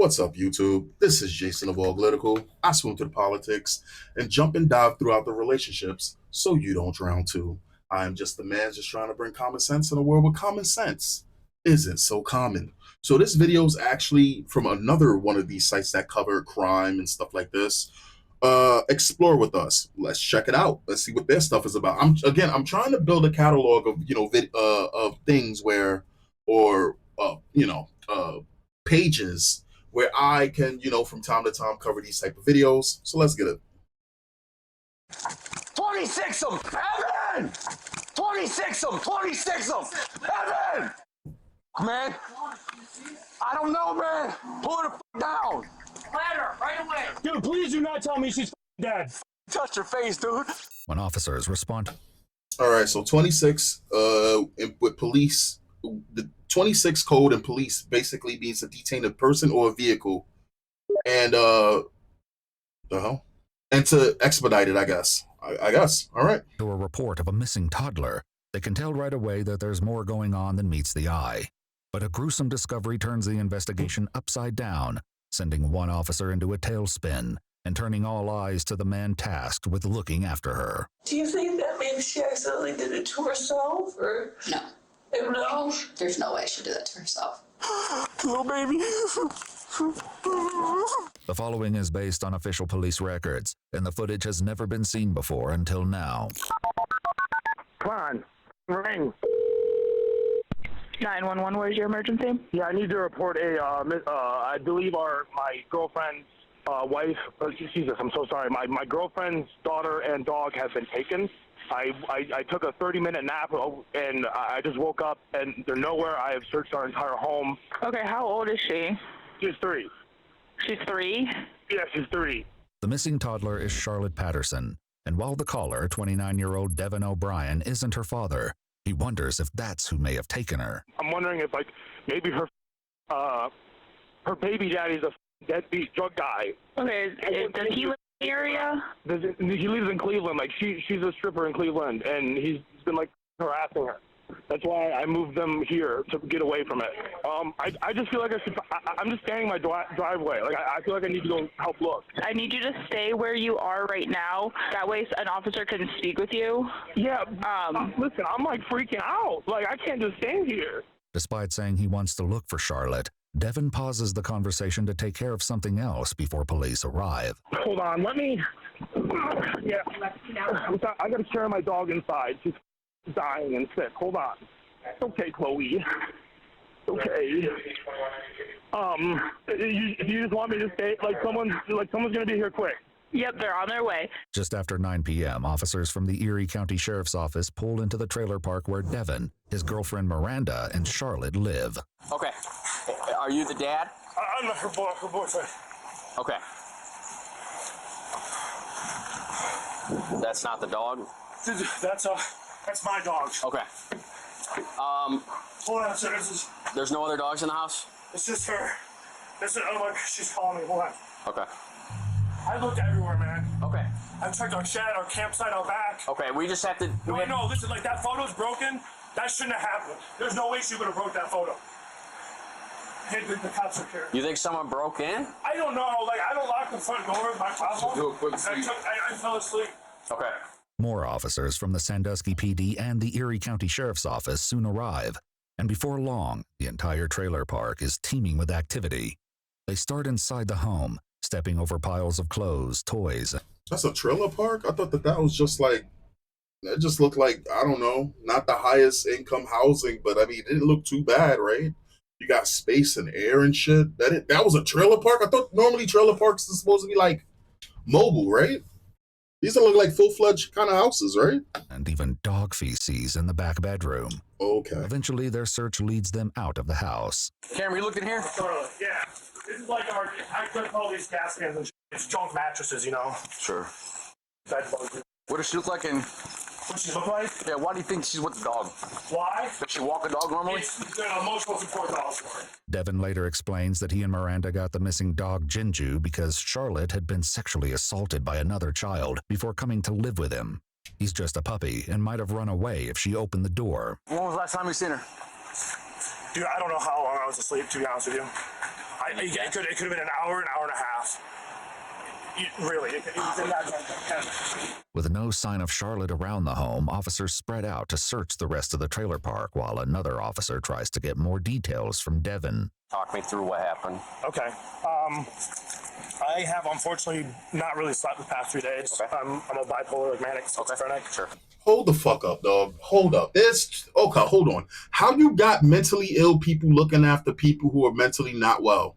What's up, YouTube? This is Jason of Auglitical. I swim through the politics and jump and dive throughout the relationships so you don't drown too. I am just the man just trying to bring common sense in a world where common sense isn't so common. So this video is actually from another one of these sites that cover crime and stuff like this. Explore with us. Let's check it out. Let's see what their stuff is about. I'm trying to build a catalog of of things where or pages where I can, from time to time cover these type of videos. So let's get it. 26 of them! Evan! 26 of them! 26 of them! Evan! Man, I don't know, man. Pull her the f down. Let her, right away. Dude, please do not tell me she's dead. Touch her face, dude. When officers respond. All right, so 26 with police, the 26 code in police basically means to detain a person or a vehicle, and and to expedite it, I guess. I guess. All right. To a report of a missing toddler, they can tell right away that there's more going on than meets the eye. But a gruesome discovery turns the investigation upside down, sending one officer into a tailspin and turning all eyes to the man tasked with looking after her. Do you think that maybe she accidentally did it to herself, or? No. No? There's no way she'd do that to herself. Little baby. The following is based on official police records, and the footage has never been seen before until now. Come on, ring. 911, where's your emergency? Yeah, I need to report I believe my girlfriend's wife, Jesus, I'm so sorry. My girlfriend's daughter and dog have been taken. I took a 30-minute nap, and I just woke up, and they're nowhere. I have searched our entire home. Okay, how old is she? She's 3. She's 3? Yeah, she's 3. The missing toddler is Charlotte Patterson, and while the caller, 29-year-old Devin O'Brien, isn't her father, he wonders if that's who may have taken her. I'm wondering if, maybe her baby daddy's a deadbeat drug guy. Okay, does he live in the area? He lives in Cleveland. She's a stripper in Cleveland, and he's been, harassing her. That's why I moved them here, to get away from it. I just feel like I'm just standing in my driveway. I feel like I need to go help look. I need you to stay where you are right now. That way an officer can speak with you. Yeah, listen, I'm, freaking out. I can't just stand here. Despite saying he wants to look for Charlotte, Devin pauses the conversation to take care of something else before police arrive. Hold on, let me... Yeah, I gotta carry my dog inside. She's dying and sick. Hold on. It's okay, Chloe. It's okay. You just want me to stay? Someone's gonna be here quick. Yep, they're on their way. Just after 9 p.m., officers from the Erie County Sheriff's Office pull into the trailer park where Devin, his girlfriend Miranda, and Charlotte live. Okay. Are you the dad? I'm her boyfriend. Okay. That's not the dog? That's my dog. Okay. Hold on, sir. There's no other dogs in the house? It's just her. She's calling me. Hold on. Okay. I looked everywhere, man. Okay. I checked our shed, our campsite, our back. Okay, we just have to... No, listen, that photo's broken. That shouldn't have happened. There's no way she would have broke that photo. Hey, the cops are here. You think someone broke in? I don't know. I don't lock the front door. My problem. Do a quick sleep. I fell asleep. Okay. More officers from the Sandusky PD and the Erie County Sheriff's Office soon arrive, and before long, the entire trailer park is teeming with activity. They start inside the home, stepping over piles of clothes, toys. That's a trailer park? I thought that was just it just looked like, I don't know, not the highest income housing, but I mean, it didn't look too bad, right? You got space and air and shit. That was a trailer park? I thought normally trailer parks are supposed to be mobile, right? These look like full-fledged kind of houses, right? And even dog feces in the back bedroom. Okay. Eventually, their search leads them out of the house. Cameron, you looked in here? Totally, yeah. This is I took all these gas cans and it's junk mattresses, Sure. What What does she look like in... she look like? Yeah, why do you think she's with the dog? Why? Does she walk a dog normally? It's an emotional support dog for her. Devin later explains that he and Miranda got the missing dog Jinju because Charlotte had been sexually assaulted by another child before coming to live with him. He's just a puppy and might have run away if she opened the door. When was the last time you seen her? Dude, I don't know how long I was asleep, to be honest with you. It could have been an hour and a half. Really, it was in that time. With no sign of Charlotte around the home, officers spread out to search the rest of the trailer park while another officer tries to get more details from Devin. Talk me through what happened. Okay. I have unfortunately not really slept the past 3 days. Okay. I'm a bipolar, like manic schizophrenic. Sure. Hold the fuck up, dog. Hold up. Hold on. How you got mentally ill people looking after people who are mentally not well?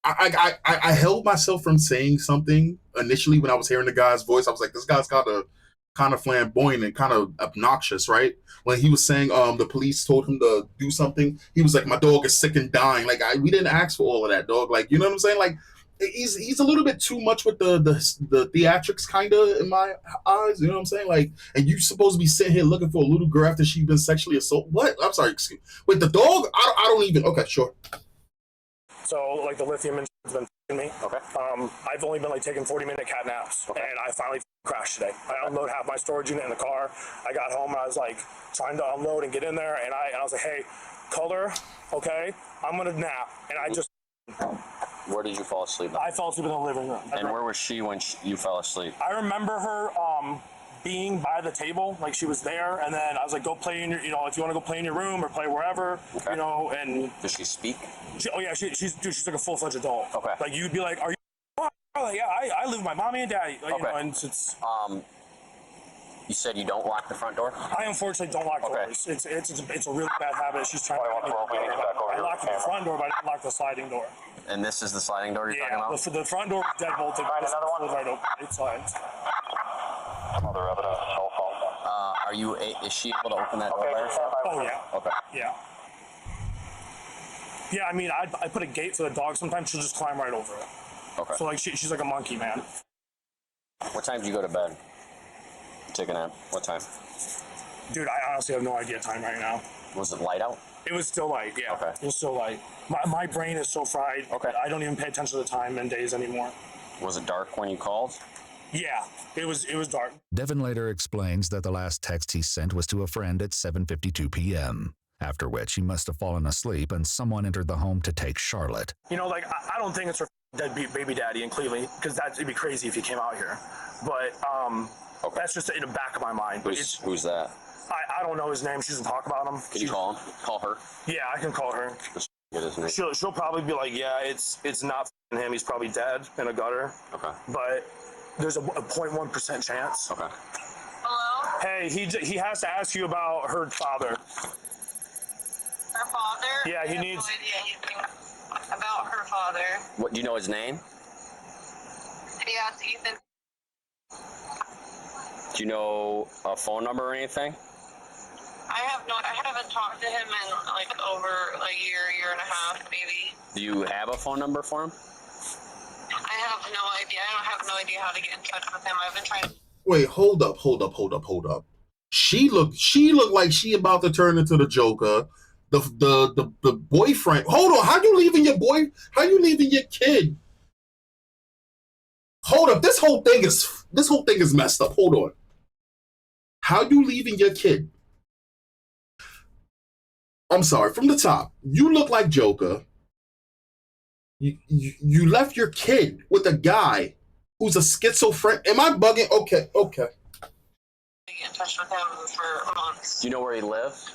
I held myself from saying something initially when I was hearing the guy's voice. I was like, this guy's kind of flamboyant and kind of obnoxious, right? When he was saying the police told him to do something, he was like, my dog is sick and dying. Like we didn't ask for all of that, dog. Like, you know what I'm saying? Like he's a little bit too much with the theatrics kind of in my eyes. You know what I'm saying? Like, and you supposed to be sitting here looking for a little girl after she's been sexually assaulted. What? I'm sorry. Excuse. Wait, the dog? I don't even. Okay, sure. So, like, the lithium has been f***ing me. Okay. I've only been, like, taking 40-minute cat naps. Okay. And I finally crashed today. I unloaded half my storage unit in the car. I got home and I was, like, trying to unload and get in there. And I was like, hey, color, okay, I'm going to nap. And I just... Where did you fall asleep? I fell asleep in the living room. And where was she when you fell asleep? I remember her being by the table, like she was there, and then I was like, go play in your, if you want to go play in your room or play wherever, okay. And... Does she speak? She's like a full-fledged adult. Okay. Like, you'd be like, are you... Like, yeah, I live with my mommy and daddy. Like, okay. And it's... You said you don't lock the front door? I unfortunately don't lock doors. It's a really bad habit. She's trying to get me to do it. I locked the front door, but I didn't lock the sliding door. And this is the sliding door you're talking about? Yeah, the front door is dead bolted. Another one? Right open. It slides. Other evidence, cell phone. Is she able to open that door by herself? Oh, yeah. Okay. Yeah. Yeah, I mean, I put a gate for the dog. Sometimes she'll just climb right over it. Okay. So, like, she's like a monkey, man. What time do you go to bed? Take a nap. What time? Dude, I honestly have no idea time right now. Was it light out? It was still light, yeah. Okay. It was still light. My brain is so fried. Okay. I don't even pay attention to the time and days anymore. Was it dark when you called? Yeah, it was dark. Devin later explains that the last text he sent was to a friend at 7:52 p.m., after which he must have fallen asleep and someone entered the home to take Charlotte. Like, I don't think it's her deadbeat baby daddy in Cleveland, because it'd be crazy if he came out here. But okay. That's just in the back of my mind. Who's that? I don't know his name. She doesn't talk about him. Can you call him? Call her? Yeah, I can call her. Get his name. She'll probably be like, yeah, it's not him. He's probably dead in a gutter. Okay. But there's a 0.1% chance. Okay. Hello? Hey, he has to ask you about her father. Her father? Yeah, he I have needs... needs... no idea anything about her father. What, do you know his name? Yeah, it's Ethan. Do you know a phone number or anything? I haven't talked to him in like over a year and a half, maybe. Do you have a phone number for him? I have no idea. I don't have no idea how to get in touch with him. I've been trying to... Wait, hold up. She looked like she about to turn into the Joker. The boyfriend. Hold on, how you leaving your kid? Hold up, this whole thing is messed up. Hold on. How you leaving your kid? I'm sorry, from the top. You look like Joker. You left your kid with a guy who's a schizophrenic. Am I bugging? Okay. get in touch with him for months. Do you know where he lives?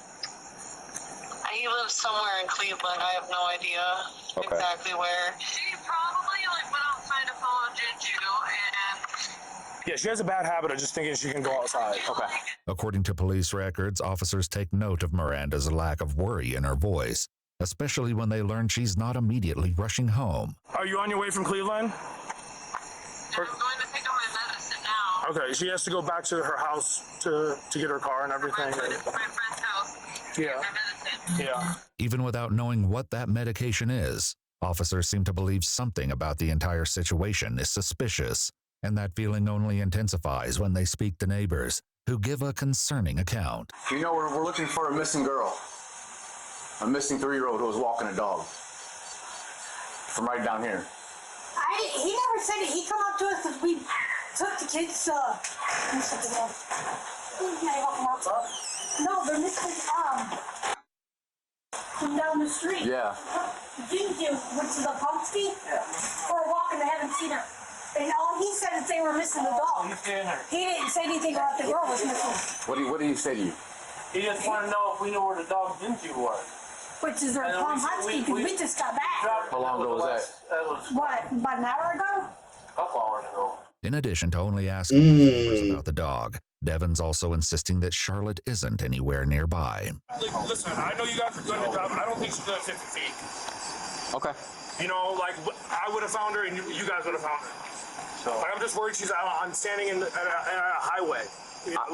He lives somewhere in Cleveland. I have no idea exactly where. She probably went outside to follow Juju and... Yeah, she has a bad habit of just thinking she can go outside. Okay. According to police records, officers take note of Miranda's lack of worry in her voice, especially when they learn she's not immediately rushing home. Are you on your way from Cleveland? I'm going to pick up my medicine now. Okay, she has to go back to her house to get her car and everything. My friend's house. Yeah. My medicine. Yeah. Even without knowing what that medication is, officers seem to believe something about the entire situation is suspicious, and that feeling only intensifies when they speak to neighbors, who give a concerning account. You know, we're looking for a missing girl. A missing 3-year-old who was walking a dog. From right down here. He never said it. He come up to us because we took the kids, no, they're missing, from down the street. Yeah. Jinju, which is a pumpkin, for a walk and they haven't seen her. And all he said is they were missing the dog. He didn't say anything about the girl was missing. What did he say to you? He just wanted to know if we knew where the dog Jinju was. Which is their Tom Husky, because we just got back. How long ago was that? That was What, about an hour ago? a couple hours ago. In addition to only asking neighbors about the dog, Devin's also insisting that Charlotte isn't anywhere nearby. Listen, I know you guys are good at the job. I don't think she's good at 50 feet. Okay. You know, like, I would have found her and you guys would have found her. So, like, I'm just worried she's I'm standing at a highway.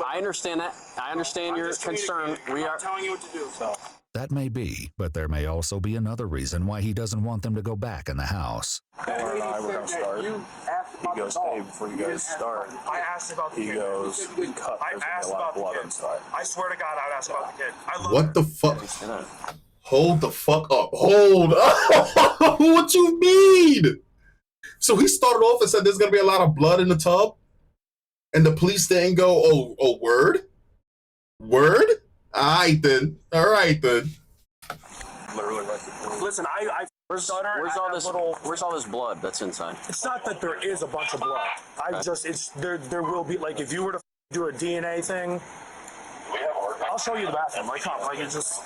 I understand that. I understand your concern. I'm not telling you what to do. So. That may be, but there may also be another reason why he doesn't want them to go back in the house. Taylor and I were going to start. He goes, hey, before you guys start, I asked about the kid. he goes, cut. I There's asked a lot about of the blood kid. inside. I swear to God, I'd ask about the kid. I love What her. the fuck? Hold the fuck up. Hold up. What you mean? So he started off and said there's going to be a lot of blood in the tub? And the police didn't go, oh, word? Word? All right, then. Literally right there. Listen, Where's all this blood that's inside? it's not that there is a bunch of blood. There will be, like, if you were to do a DNA thing, I'll show you the bathroom. Like, come, like, it's just,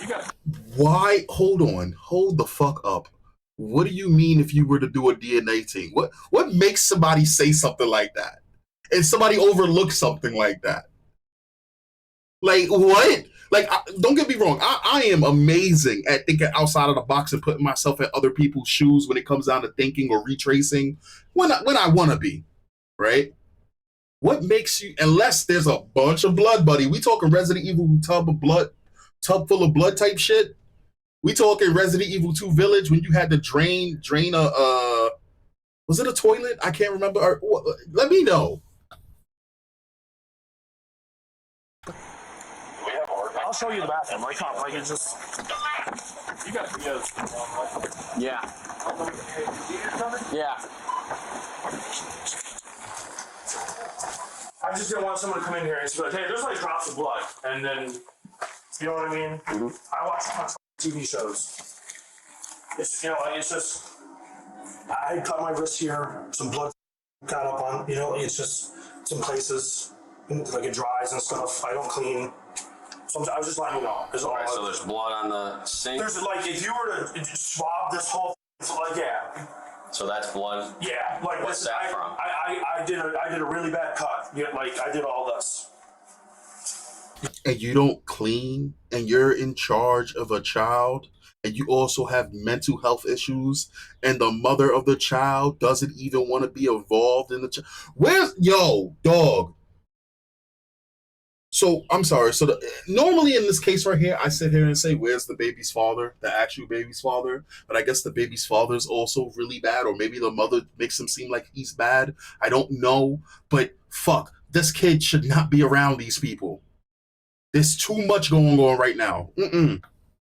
you got. Why? Hold on. Hold the fuck up. What do you mean if you were to do a DNA thing? What makes somebody say something like that? And somebody overlook something like that? Like, what? Like, don't get me wrong. I am amazing at thinking outside of the box and putting myself in other people's shoes when it comes down to thinking or retracing when I want to be, right? What makes you, unless there's a bunch of blood, buddy. We talking Resident Evil tub full of blood type shit. We talking Resident Evil 2 Village when you had to drain a, was it a toilet? I can't remember. Let me know. I'll show you the bathroom. Like, come, like, it's just, you got videos. Yeah. Yeah. I just didn't want someone to come in here and be like, hey, there's like drops of blood. And then, you know what I mean? Mm-hmm. I watch a bunch of TV shows. It's, you know, like, it's just, I cut my wrist here, some blood got up on, you know, it's just some places, like it dries and stuff. I don't clean. So I was just letting you know. Right, so there's blood on the sink? There's, like, if you were to swab this whole thing, like, yeah. So that's blood? Yeah, like, what's that from? I did a really bad cut. Yeah, like, I did all this. And you don't clean, and you're in charge of a child, and you also have mental health issues, and the mother of the child doesn't even want to be involved in the child. Where's, yo, dog? So, I'm sorry. So, normally in this case right here, I sit here and say, where's the baby's father, the actual baby's father? But I guess the baby's father is also really bad, or maybe the mother makes him seem like he's bad. I don't know. But fuck, this kid should not be around these people. There's too much going on right now. The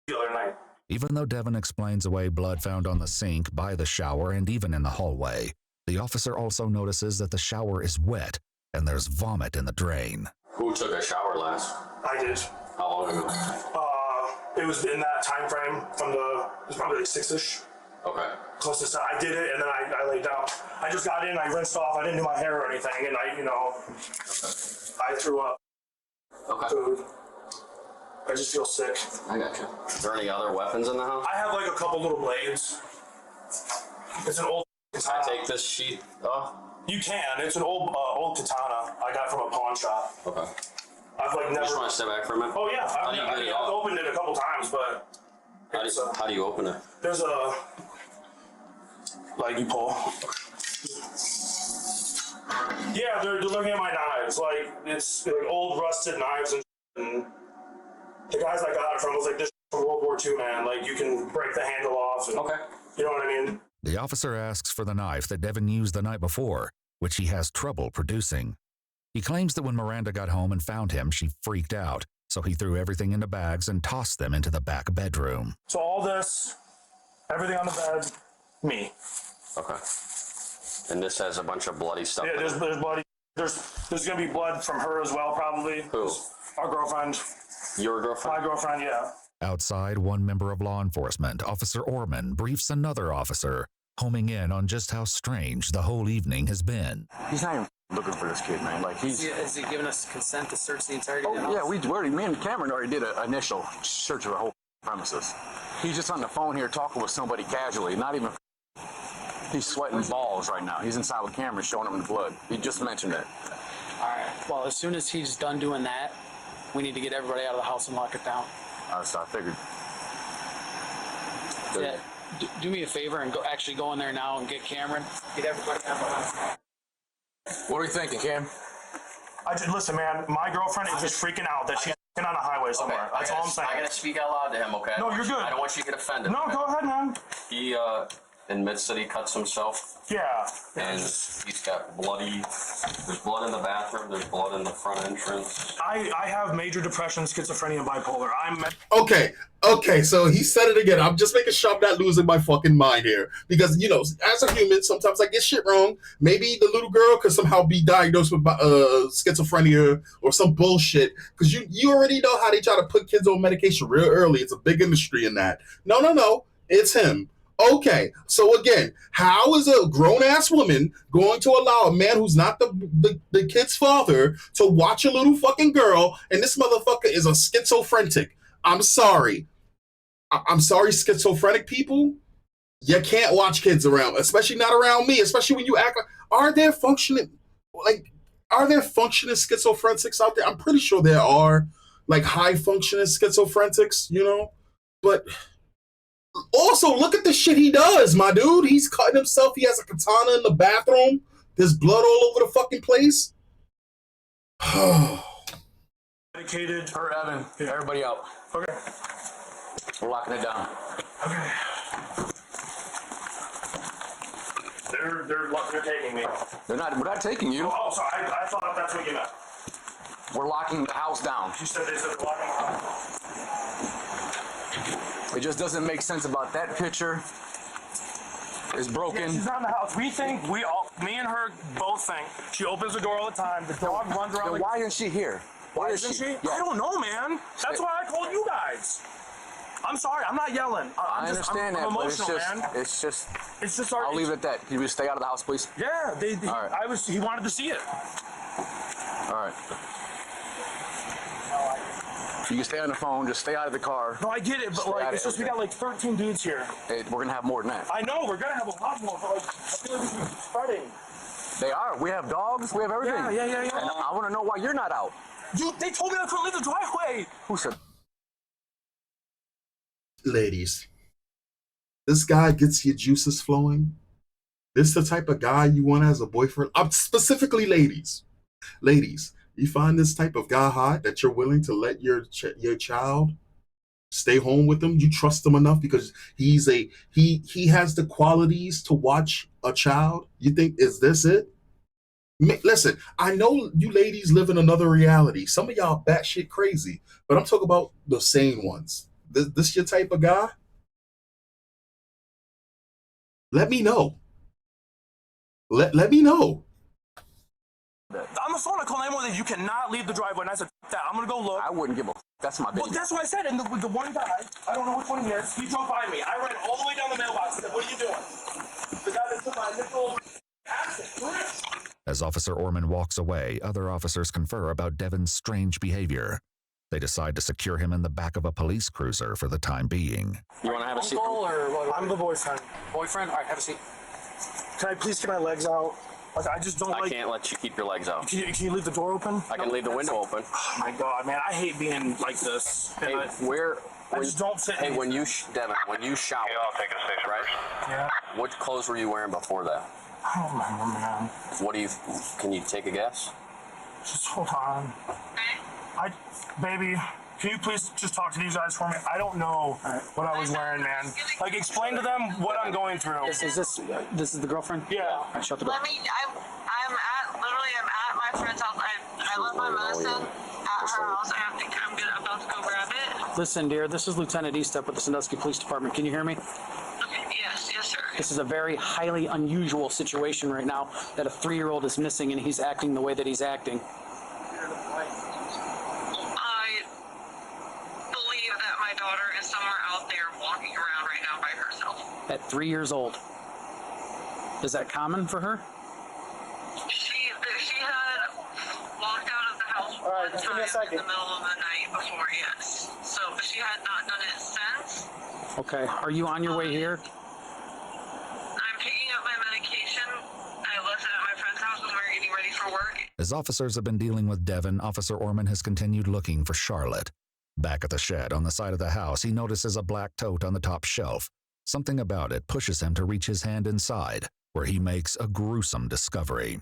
other night. Even though Devin explains away blood found on the sink, by the shower, and even in the hallway, the officer also notices that the shower is wet and there's vomit in the drain. Who took a shower last? I did. How long ago? It was in that time frame it was probably like 6-ish. Okay. Closest to, I did it and then I laid down. I just got in, I rinsed off, I didn't do my hair or anything, and I threw up food. I just feel sick. I got you. Is there any other weapons in the house? I have like a couple little blades. It's an old katana. Can I take this sheet off? You can. It's an old katana I got from a pawn shop. Okay. I've like never. You just want to step back for a minute? Oh yeah. How do you get it I've off? opened it a couple times, but. How do you open it? There's a. Like you pull. Yeah, they're looking at my knives. Like it's like old rusted knives and the guys I got it from was like, this from World War II, man. Like you can break the handle off. And, okay. You know what I mean? The officer asks for the knife that Devin used the night before, which he has trouble producing. He claims that when Miranda got home and found him, she freaked out, so he threw everything into bags and tossed them into the back bedroom. So all this, everything on the bed, me. Okay. And this has a bunch of bloody stuff. Yeah, there's bloody. There's gonna be blood from her as well, probably. Who? Our girlfriend. Your girlfriend? My girlfriend, yeah. Outside, one member of law enforcement, Officer Orman, briefs another officer, homing in on just how strange the whole evening has been. He's not even looking for this kid, man. Like Has he given us consent to search the entirety of the house? yeah, me and Cameron already did an initial search of the whole premises. He's just on the phone here talking with somebody casually, not even. He's sweating balls right now. He's inside with Cameron showing him the blood. He just mentioned it. All right. Well, as soon as he's done doing that, we need to get everybody out of the house and lock it down. So I figured. Yeah. Do me a favor and go in there now and get Cameron. Get everybody out of the house. What are you thinking, Cam? Listen, man. My girlfriend is just freaking out that she's on a highway somewhere. That's all I'm saying. I gotta speak out loud to him, okay? No, you're good. I don't want you to get offended. No, okay? go ahead, man. He admits that he cuts himself. Yeah. And he's got there's blood in the bathroom, there's blood in the front entrance. I have major depression, schizophrenia, and bipolar. Okay, so he said it again. I'm just making sure I'm not losing my fucking mind here. Because, as a human, sometimes I get shit wrong. Maybe the little girl could somehow be diagnosed with schizophrenia or some bullshit. Because you already know how they try to put kids on medication real early. It's a big industry in that. No. It's him. Okay, so again, how is a grown-ass woman going to allow a man who's not the kid's father to watch a little fucking girl, and this motherfucker is a schizophrenic? I'm sorry. I'm sorry, schizophrenic people. You can't watch kids around, especially not around me, especially when you act like, are there functioning schizophrenics out there? I'm pretty sure there are, like, high-functioning schizophrenics, but... Also, look at the shit he does, my dude. He's cutting himself. He has a katana in the bathroom. There's blood all over the fucking place. Dedicated. Her, Evan. Yeah. Everybody out. Okay. We're locking it down. Okay. They're taking me. We're not taking you. Oh, sorry. I thought that's what you meant. We're locking the house down. She said they said they're locking the house. It just doesn't make sense about that picture. It's broken. Yeah, she's not in the house. Me and her both think she opens the door all the time. The dog runs around. Then why isn't she here? Why isn't she? Yeah. I don't know, man. That's why I told you guys. I'm sorry. I'm not yelling. I understand that, I'm emotional, but it's just. I'll leave it at that. Can you stay out of the house, please? Yeah. All right. He wanted to see it. All right. You can stay on the phone, just stay out of the car. No, I get it, but it's just we got like 13 dudes here. Hey, we're gonna have more than that. I know, we're gonna have a lot more, but I feel like we're spreading. They are. We have dogs, we have everything. Yeah. And I wanna know why you're not out. Dude, they told me I couldn't leave the driveway. Who said? Ladies, this guy gets your juices flowing. This is the type of guy you want as a boyfriend. Specifically ladies. Ladies, you find this type of guy hot that you're willing to let your child stay home with him. You trust him enough because he has the qualities to watch a child. You think, is this it? Listen, I know you ladies live in another reality. Some of y'all batshit crazy, but I'm talking about the sane ones. This your type of guy? Let me know. Let me know. On the phone, I called 911 that you cannot leave the driveway, and I said, that. I'm going to go look. I wouldn't give a That's my business. Well, that's what I said. And the one guy, I don't know which one he is, he drove by me. I ran all the way down the mailbox and said, what are you doing? The guy that took my initial accident. As Officer Orman walks away, other officers confer about Devin's strange behavior. They decide to secure him in the back of a police cruiser for the time being. You want to have a seat? I'm the boyfriend. Boyfriend? All right, have a seat. Can I please get my legs out? Like, I just don't I can't let you keep your legs out. Can you leave the door open? I can leave the window open. Oh my God, man, I hate being like this. Hey, I just don't sit. Hey, Devin, when you shower, I'll take a station right? Yeah. What clothes were you wearing before that? I don't remember, man. Can you take a guess? Just hold on. Baby, can you please just talk to these guys for me? I don't know what I was wearing, man. Like, explain to them what I'm going through. This is the girlfriend? Yeah. Right, shut the door. I'm at my friend's house. I left my medicine at her house. I think I'm about to go grab it. Listen, dear, this is Lieutenant Eastep with the Sandusky Police Department. Can you hear me? Okay, yes, sir. This is a very highly unusual situation right now that a 3-year-old is missing and he's acting the way that he's acting. I believe that my daughter At 3 years old. Is that common for her? She had walked out of the house one time in the middle of the night before, yes. So, but she had not done it since. Okay. Are you on your way here? I'm picking up my medication. I left it at my friend's house when we were getting ready for work. As officers have been dealing with Devin, Officer Orman has continued looking for Charlotte. Back at the shed on the side of the house, he notices a black tote on the top shelf. Something about it pushes him to reach his hand inside, where he makes a gruesome discovery.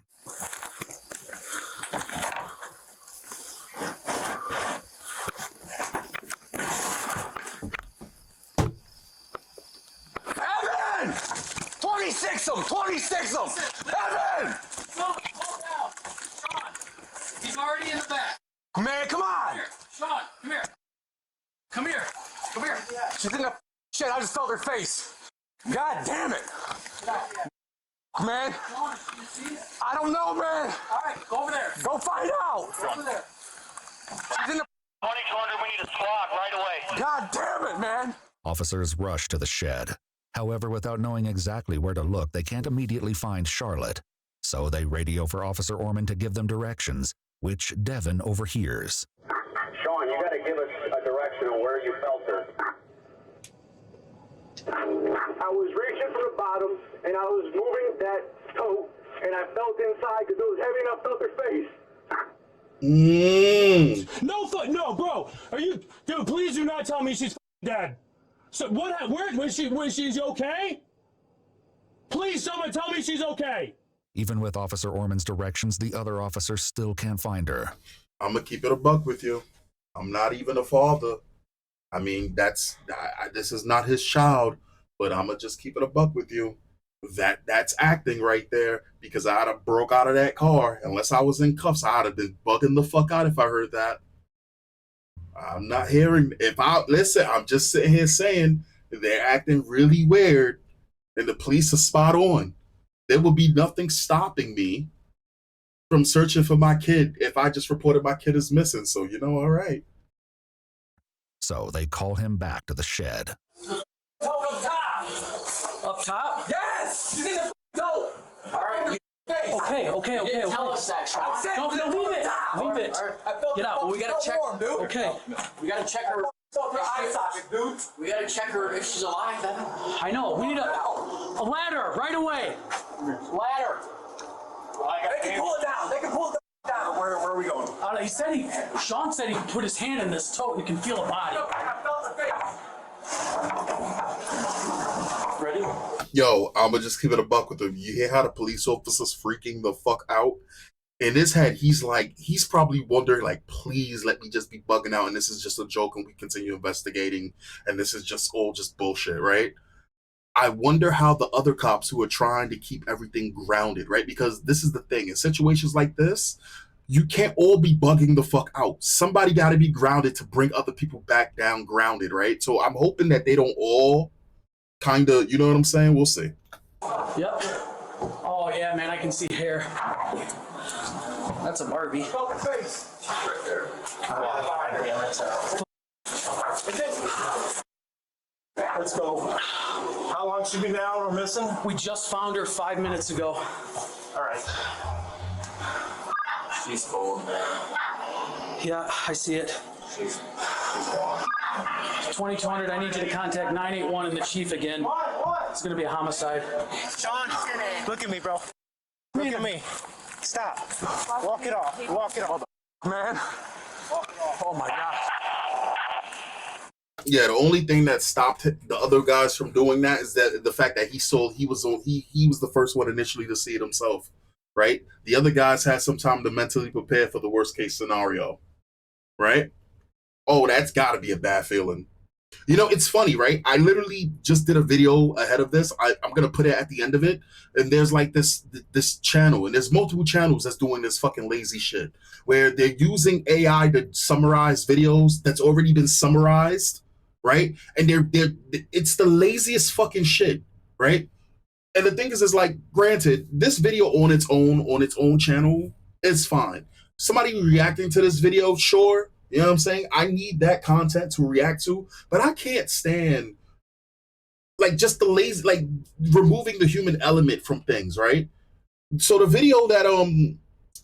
Evan! 26 of them! 26 of them! Evan! Slow down. Sean, he's already in the back. Man, come on! Sean, come here. Come here. Come here. She's in the shit. I just felt her face. God damn it! Man, I don't know, man. All right, go over there. Go find out. Go over there. She's in the 2200. We need a squad right away. God damn it, man. Officers rush to the shed. However, without knowing exactly where to look, they can't immediately find Charlotte. So they radio for Officer Orman to give them directions, which Devin overhears. Sean, you gotta give us a direction on where you felt her. I was reaching for the bottom, and I was moving that toe, and I felt inside because it was heavy, and I felt her face. No, bro. Are you, dude? Please do not tell me she's dead. So what? Where was she? Was she okay? Please, someone tell me she's okay. Even with Officer Orman's directions, the other officers still can't find her. I'm gonna keep it a buck with you. I'm not even a father. I mean, this is not his child, but I'm gonna just keep it a buck with you. That's acting right there, because I'd have broke out of that car. Unless I was in cuffs, I'd have been bugging the fuck out if I heard that. I'm not hearing. I'm just sitting here saying they're acting really weird, and the police are spot on. There will be nothing stopping me from searching for my kid if I just reported my kid is missing. So, all right. So they call him back to the shed. Up top. Up top? Yes. She's in the toe. All right. Okay. Tell us that, Sean. No, leave it. Leave it. Get out. We gotta check. Okay. We gotta check her. Eye socket, dude. We gotta check her if she's alive, Evan. I know. We need a ladder right away. Ladder. They can pull it down. They can pull it down. Where are we going? Sean said he put his hand in this tote and he can feel a body. I felt the face. Ready? Yo, I'ma just keep it a buck with him. You hear how the police officer's freaking the fuck out? In his head, he's probably wondering, please let me just be bugging out, and this is just a joke, and we continue investigating, and this is just all just bullshit, right? I wonder how the other cops who are trying to keep everything grounded, right? Because this is the thing. In situations like this, you can't all be bugging the fuck out. Somebody got to be grounded to bring other people back down grounded, right? So I'm hoping that they don't all kind of, you know what I'm saying? We'll see. Yep. Oh, yeah, man, I can see hair. That's a Barbie. Felt the face. Right there. Let's go. How long she been out or missing? We just found her 5 minutes ago. All right. She's cold. Yeah, I see it. 2200, I need you to contact 981 and the chief again. It's gonna be a homicide. Sean, look at me, bro. Look at me. Stop. Walk it off. Walk it off. Man. Oh my God. Yeah, the only thing that stopped the other guys from doing that is that the fact that he was the first one initially to see it himself, right? The other guys had some time to mentally prepare for the worst case scenario, right? Oh, that's got to be a bad feeling. It's funny, right? I literally just did a video ahead of this. I'm gonna put it at the end of it, and there's this channel, and there's multiple channels that's doing this fucking lazy shit where they're using AI to summarize videos that's already been summarized, right? And it's the laziest fucking shit, right? And the thing is granted, this video on its own channel is fine. Somebody reacting to this video, sure. You know what I'm saying? I need that content to react to, but I can't stand like just the lazy, like removing the human element from things, right? So the video that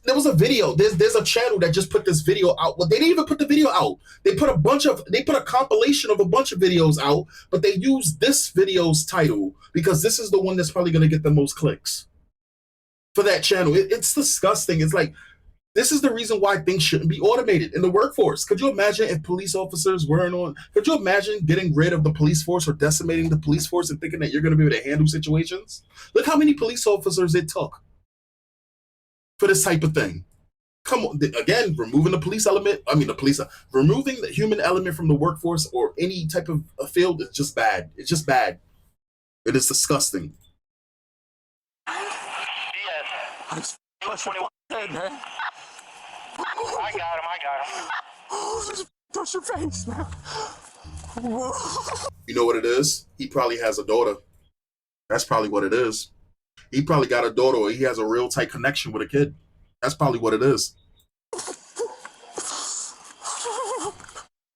there was a video. There's a channel that just put this video out. Well, they didn't even put the video out. They put a compilation of a bunch of videos out, but they used this video's title because this is the one that's probably gonna get the most clicks for that channel. It's disgusting. It's like this is the reason why things shouldn't be automated in the workforce. Could you imagine if police officers weren't on? Could you imagine getting rid of the police force or decimating the police force and thinking that you're going to be able to handle situations? Look how many police officers it took for this type of thing. Come on, again, removing the police element. I mean, removing the human element from the workforce or any type of a field is just bad. It's just bad. It is disgusting. Yes. 21 dead, man. I got him. Oh, touch your face, man. You know what it is? He probably has a daughter. That's probably what it is. He probably got a daughter or he has a real tight connection with a kid. That's probably what it is.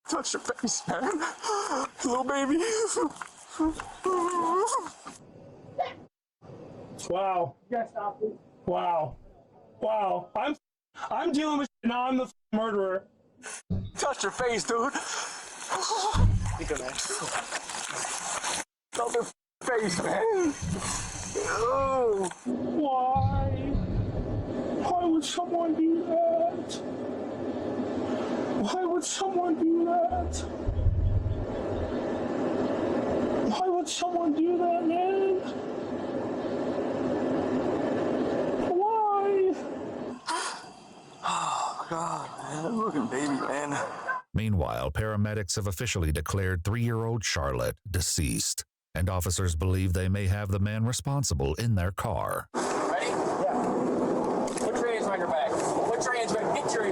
Touch your face, man. Little baby. Wow. Wow. Wow. I'm dealing with shit now. I'm the murderer. Touch your face, dude. You good, man. Touch your face, man. Oh. Why? Why would someone do that? Why would someone do that? Why would someone do that, man? Why? Oh, God, man. Look at baby, man. Meanwhile, paramedics have officially declared 3-year-old Charlotte deceased, and officers believe they may have the man responsible in their car. Ready? Yeah. Put your hands behind your back. Put your hands behind. Get your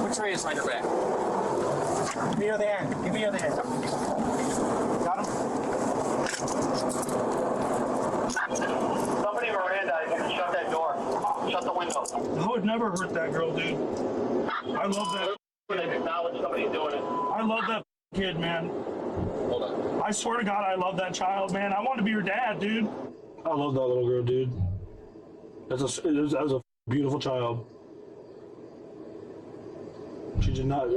Put your hands behind your back. Give me your other hand. Give me your other hand. Got him? Somebody Miranda, you can shut that door. Shut the window. I would never hurt that girl, dude. I love that. Acknowledge somebody doing it. I love that kid, man. Hold on. I swear to God, I love that child, man. I want to be your dad, dude. I love that little girl, dude. That was a beautiful child. She did not.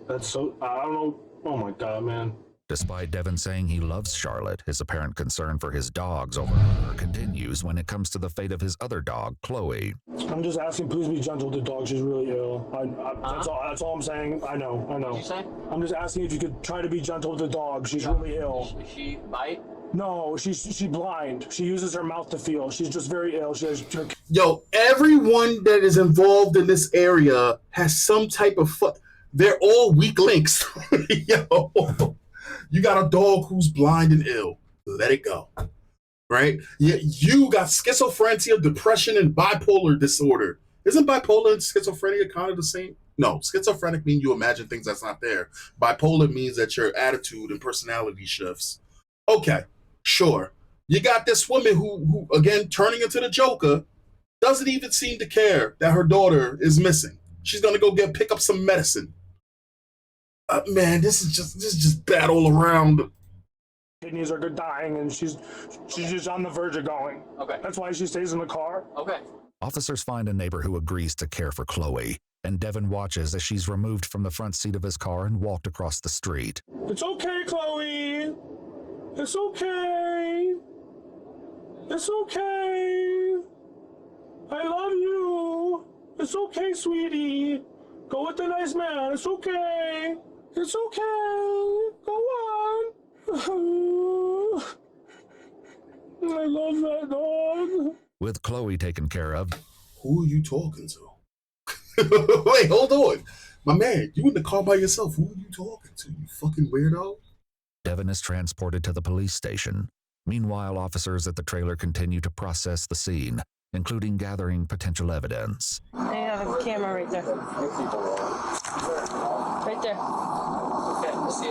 That's so. I don't know. Oh my God, man. Despite Devin saying he loves Charlotte, his apparent concern for his dogs over her continues when it comes to the fate of his other dog, Chloe. I'm just asking, please be gentle with the dog. She's really ill. That's all I'm saying. I know. What'd you say? I'm just asking if you could try to be gentle with the dog. She's really ill. Does she bite? No, she's blind. She uses her mouth to feel. She's just very ill. She has. Yo, everyone that is involved in this area has some type of. They're all weak links. Yo, you got a dog who's blind and ill. Let it go. Right? Yeah, you got schizophrenia, depression, and bipolar disorder. Isn't bipolar and schizophrenia kind of the same? No, schizophrenic means you imagine things that's not there. Bipolar means that your attitude and personality shifts. Okay, sure. You got this woman who again, turning into the Joker, doesn't even seem to care that her daughter is missing. She's gonna go pick up some medicine. Man, this is just bad all around. Kidneys are good dying, and she's just on the verge of going. Okay. That's why she stays in the car. Okay. Officers find a neighbor who agrees to care for Chloe, and Devin watches as she's removed from the front seat of his car and walked across the street. It's okay, Chloe. It's okay. It's okay. I love you. It's okay, sweetie. Go with the nice man. It's okay. It's okay. Go on. I love that dog. With Chloe taken care of, who are you talking to? Wait, hold on. My man, you in the car by yourself. Who are you talking to, you fucking weirdo? Devin is transported to the police station. Meanwhile, officers at the trailer continue to process the scene, including gathering potential evidence. They have a camera right there. Right there. See,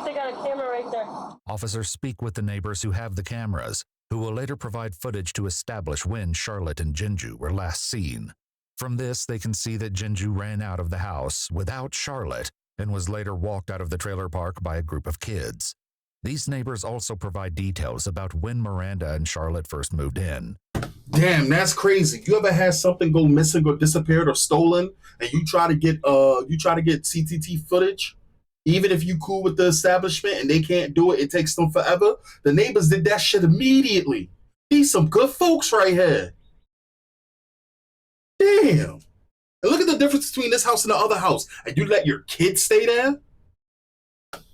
they got a camera right there. Officers speak with the neighbors who have the cameras, who will later provide footage to establish when Charlotte and Jinju were last seen. From this, they can see that Jinju ran out of the house without Charlotte and was later walked out of the trailer park by a group of kids. These neighbors also provide details about when Miranda and Charlotte first moved in. Damn, that's crazy. You ever had something go missing or disappeared or stolen, and you try to get CTT footage, even if you cool with the establishment and they can't do it, it takes them forever. The neighbors did that shit immediately. These some good folks right here. Damn. And look at the difference between this house and the other house. And you let your kids stay there?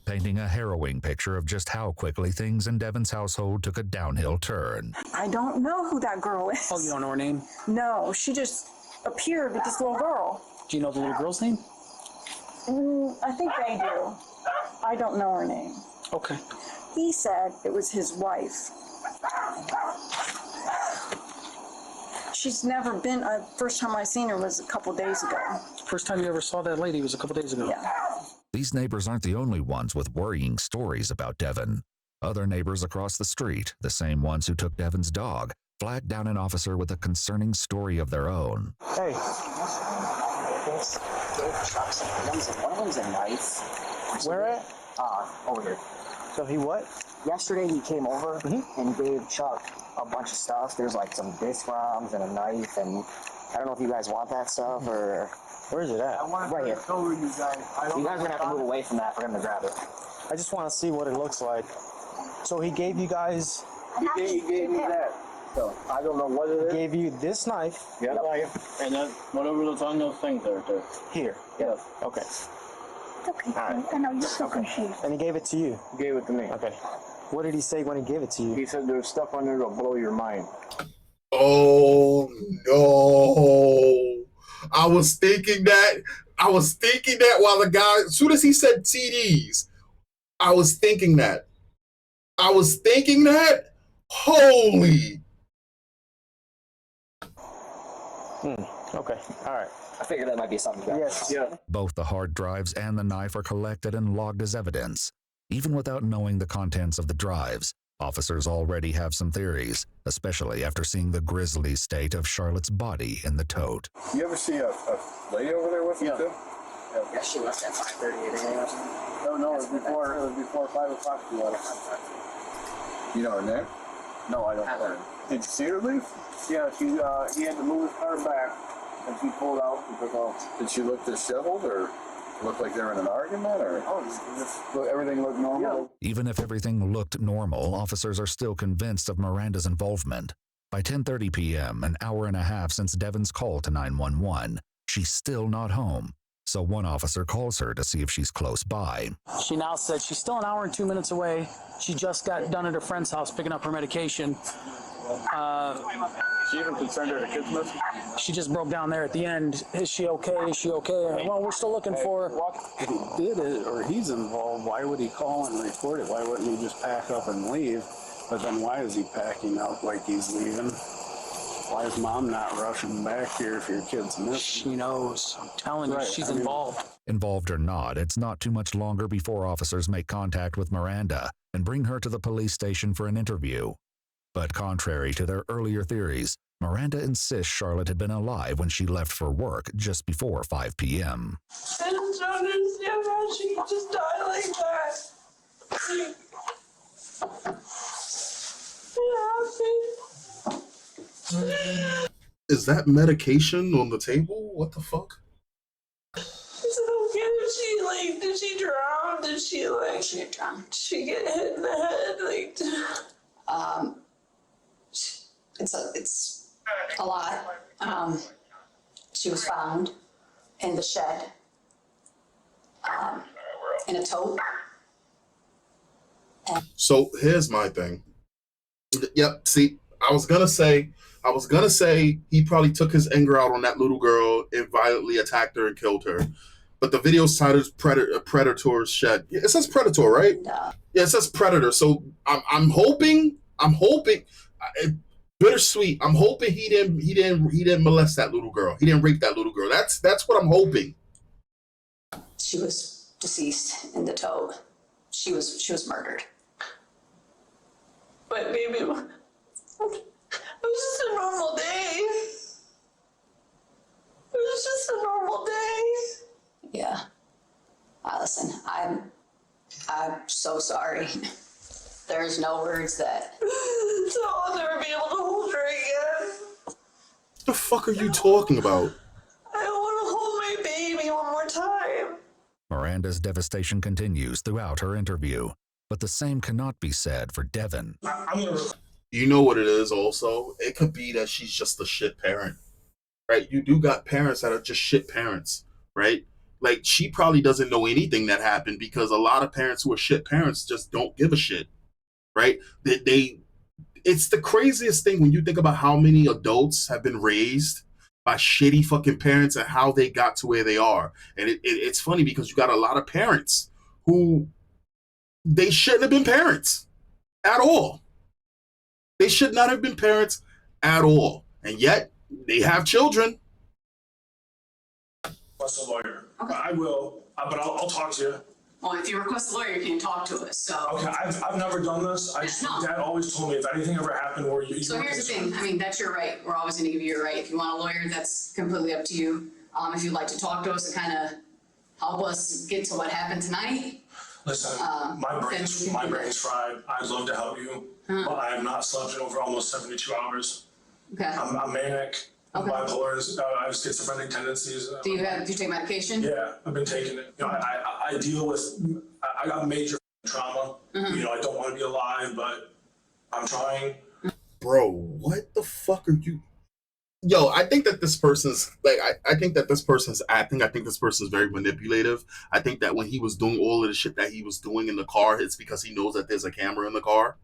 Painting a harrowing picture of just how quickly things in Devin's household took a downhill turn. I don't know who that girl is. Oh, you don't know her name? No, she just appeared with this little girl. Do you know the little girl's name? I think they do. I don't know her name. Okay. He said it was his wife. She's never been, first time I seen her was a couple days ago. First time you ever saw that lady was a couple days ago? Yeah. These neighbors aren't the only ones with worrying stories about Devin. Other neighbors across the street, the same ones who took Devin's dog, flagged down an officer with a concerning story of their own. Hey. One of them's a knife. Where at? Over here. So he what? Yesterday he came over and gave Chuck a bunch of stuff. There's like some disc ROMs and a knife, and I don't know if you guys want that stuff or... Where is it at? Right here. You guys are gonna have to move away from that for him to grab it. I just want to see what it looks like. So he gave you guys... He gave me that. So I don't know what it is. Gave you this knife. Yeah. And then whatever that's on those things there. Here. Yeah. Okay. Okay. Right. I know you're so confused. And he gave it to you? He gave it to me. Okay. What did he say when he gave it to you? He said there's stuff on there that'll blow your mind. Oh no. I was thinking that while the guy, as soon as he said CDs, I was thinking that. Holy. Okay. All right. I figured that might be something. Yes. Yeah. Both the hard drives and the knife are collected and logged as evidence. Even without knowing the contents of the drives, officers already have some theories, especially after seeing the grisly state of Charlotte's body in the tote. You ever see a lady over there with you too? Yeah, she left at 5:30 a.m. or something. No, it was before 5 o'clock she left. You know her name? No, I don't know her. Did you see her leave? Yeah, he had to move his car back, and she pulled out and took off. Did she look disheveled or look like they're in an argument? Or everything looked normal? Yeah. Even if everything looked normal, officers are still convinced of Miranda's involvement. By 10:30 p.m., an hour and a half since Devin's call to 911, she's still not home. So one officer calls her to see if she's close by. She now said she's still an hour and 2 minutes away. She just got done at her friend's house picking up her medication. She even concerned her kids missing? She just broke down there at the end. Is she okay? Is she okay? Well, we're still looking for her. If he did it or he's involved, why would he call and report it? Why wouldn't he just pack up and leave? But then why is he packing up like he's leaving? Why is mom not rushing back here if your kid's missing? She knows. I'm telling you, she's involved. Involved or not, it's not too much longer before officers make contact with Miranda and bring her to the police station for an interview. But contrary to their earlier theories, Miranda insists Charlotte had been alive when she left for work just before 5 p.m. I don't understand how she could just die like that. Is that medication on the table? What the fuck? Is it okay? Did she drown? Did she She get drowned. she get hit in the head? It's a lot. She was found in the shed, in a tote. So here's my thing. Yep, see, I was gonna say he probably took his anger out on that little girl and violently attacked her and killed her. But the video's titled Predator's Shed. It says Predator, right? No. Yeah, it says Predator. So I'm hoping, bittersweet. I'm hoping he didn't molest that little girl. He didn't rape that little girl. That's what I'm hoping. She was deceased in the tote. She was murdered. But maybe it was just a normal day. It was just a normal day. Yeah. Listen, I'm so sorry. there's no words that. So I'll never be able to hold her again. The fuck are you talking about? I want to hold my baby one more time. Miranda's devastation continues throughout her interview, but the same cannot be said for Devin. You know what it is also? It could be that she's just a shit parent, right? You do got parents that are just shit parents, right? Like, she probably doesn't know anything that happened because a lot of parents who are shit parents just don't give a shit, right? It's the craziest thing when you think about how many adults have been raised by shitty fucking parents and how they got to where they are. And it's funny because you got a lot of parents who they shouldn't have been parents at all. They should not have been parents at all. And yet they have children. Request a lawyer. Okay. I will, but I'll talk to you. Well, if you request a lawyer, you can talk to us. So. Okay, I've never done this. Dad always told me if anything ever happened where you. So here's the thing. I mean, that's your right. We're always going to give you your right. If you want a lawyer, that's completely up to you. If you'd like to talk to us and kind of help us get to what happened tonight. Listen, my brain's fried. I'd love to help you, but I have not slept in over almost 72 hours. Okay. I'm manic. I'm bipolar. I have schizophrenic tendencies. Do you take medication? Yeah, I've been taking it. You know, I deal with. I got major trauma. Mm-hmm. You know, I don't want to be alive, but I'm trying. Bro, what the fuck are you? Yo, I think that this person's like, I think that this person's acting. I think this person's very manipulative. I think that when he was doing all of the shit that he was doing in the car, it's because he knows that there's a camera in the car.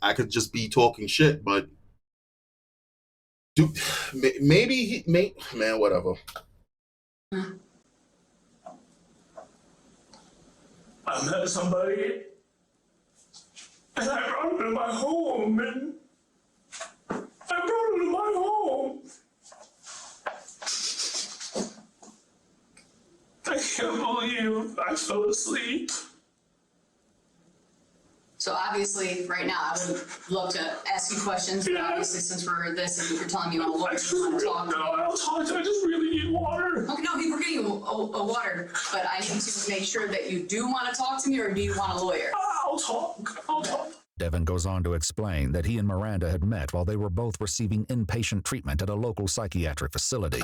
I could just be talking shit, but dude, maybe man, whatever. I met somebody, and I brought him to my home, and I brought him to my home. I can't believe I fell asleep. So obviously, right now, I would love to ask you questions, but obviously, since we're this, and you're telling me you want a lawyer, you want to talk. No, I'll talk to you. I just really need water. Okay, no, we're getting you a water, but I need to make sure that you do want to talk to me, or do you want a lawyer? I'll talk. Devin goes on to explain that he and Miranda had met while they were both receiving inpatient treatment at a local psychiatric facility.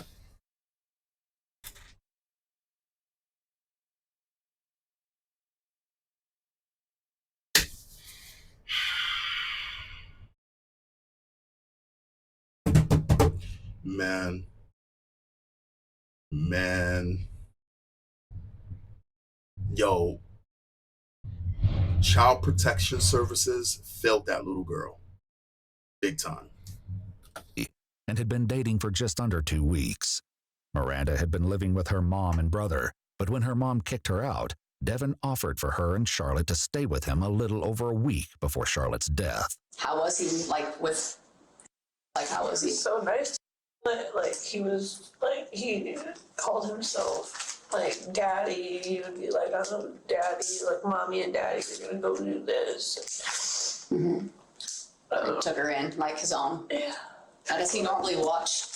Man. Yo, Child Protection Services failed that little girl. Big time. And had been dating for just under 2 weeks. Miranda had been living with her mom and brother, but when her mom kicked her out, Devin offered for her and Charlotte to stay with him a little over a week before Charlotte's death. How was he, how was he? So nice. Like, he was, like, he called himself, like, daddy. He would be like, I'm a daddy, like, mommy and daddy are gonna go do this. Mm-hmm. Took her in, like his own. Yeah. How does he normally watch?